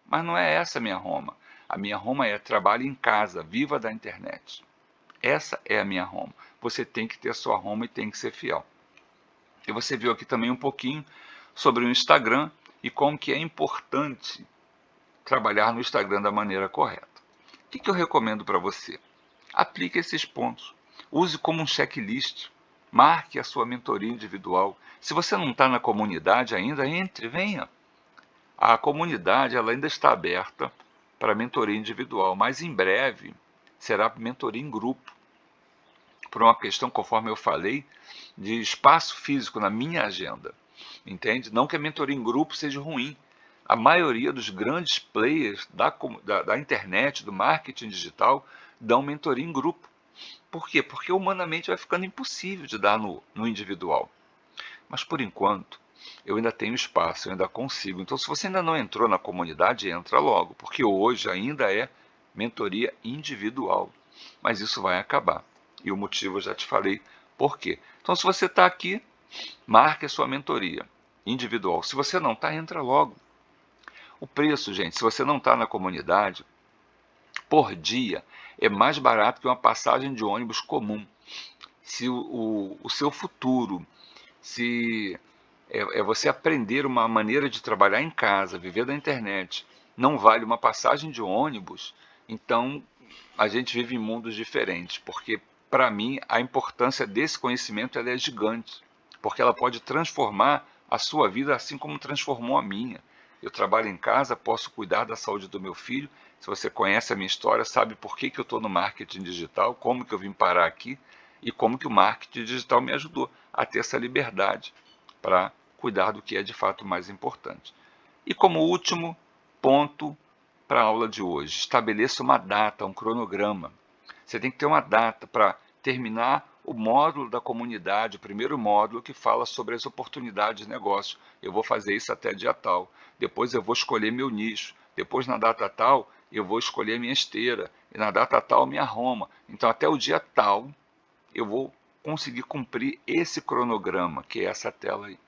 Mas não é essa a minha Roma. A minha Roma é trabalhe em casa, viva da internet. Essa é a minha Roma. Você tem que ter a sua Roma e tem que ser fiel. E você viu aqui também um pouquinho sobre o Instagram e como que é importante trabalhar no Instagram da maneira correta. O que eu recomendo para você? Aplique esses pontos. Use como um checklist. Marque a sua mentoria individual. Se você não está na comunidade ainda, entre, venha. A comunidade ela ainda está aberta para mentoria individual, mas em breve será mentoria em grupo. Por uma questão, conforme eu falei, de espaço físico na minha agenda. Entende? Não que a mentoria em grupo seja ruim. A maioria dos grandes players da internet, do marketing digital, dão mentoria em grupo. Por quê? Porque humanamente vai ficando impossível de dar no individual. Mas por enquanto, eu ainda tenho espaço, eu ainda consigo. Então, se você ainda não entrou na comunidade, entra logo, porque hoje ainda é mentoria individual. Mas isso vai acabar. E o motivo eu já te falei por quê. Então, se você está aqui, marque a sua mentoria individual. Se você não está, entra logo. O preço, gente, se você não está na comunidade, por dia é mais barato que uma passagem de ônibus comum. Se o seu futuro, se é você aprender uma maneira de trabalhar em casa, viver da internet, não vale uma passagem de ônibus, então a gente vive em mundos diferentes, porque para mim a importância desse conhecimento ela é gigante, porque ela pode transformar a sua vida assim como transformou a minha. Eu trabalho em casa, posso cuidar da saúde do meu filho. Se você conhece a minha história, sabe por que eu estou no marketing digital, como que eu vim parar aqui e como que o marketing digital me ajudou a ter essa liberdade para cuidar do que é de fato mais importante. E como último ponto para a aula de hoje, estabeleça uma data, um cronograma. Você tem que ter uma data para terminar o módulo da comunidade, o primeiro módulo que fala sobre as oportunidades de negócio. Eu vou fazer isso até dia tal. Depois eu vou escolher meu nicho. Depois, na data tal, eu vou escolher minha esteira. E na data tal, minha Roma. Então, até o dia tal, eu vou conseguir cumprir esse cronograma, que é essa tela aí.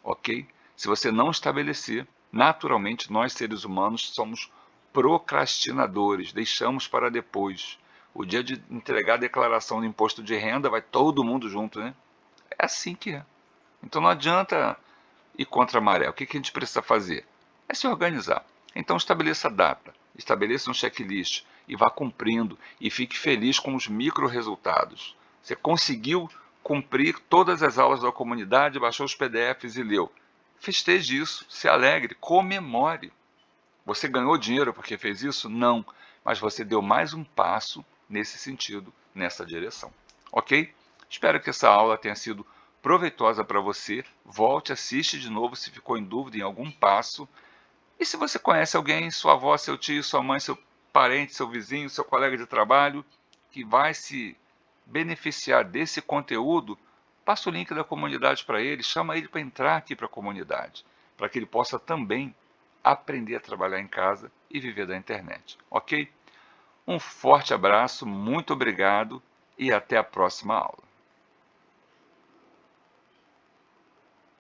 Ok? Se você não estabelecer, naturalmente nós seres humanos somos procrastinadores, deixamos para depois. O dia de entregar a declaração do imposto de renda vai todo mundo junto, né? É assim que é. Então não adianta ir contra a maré. O que a gente precisa fazer? É se organizar. Então estabeleça a data, estabeleça um checklist e vá cumprindo e fique feliz com os micro resultados. Você conseguiu cumprir todas as aulas da comunidade, baixou os PDFs e leu. Festeje isso, se alegre, comemore. Você ganhou dinheiro porque fez isso? Não, mas você deu mais um passo nesse sentido, nessa direção. Ok? Espero que essa aula tenha sido proveitosa para você. Volte, assiste de novo se ficou em dúvida em algum passo. E se você conhece alguém, sua avó, seu tio, sua mãe, seu parente, seu vizinho, seu colega de trabalho, que vai se beneficiar desse conteúdo, passa o link da comunidade para ele, chama ele para entrar aqui para a comunidade, para que ele possa também aprender a trabalhar em casa e viver da internet, ok? Um forte abraço, muito obrigado e até a próxima aula.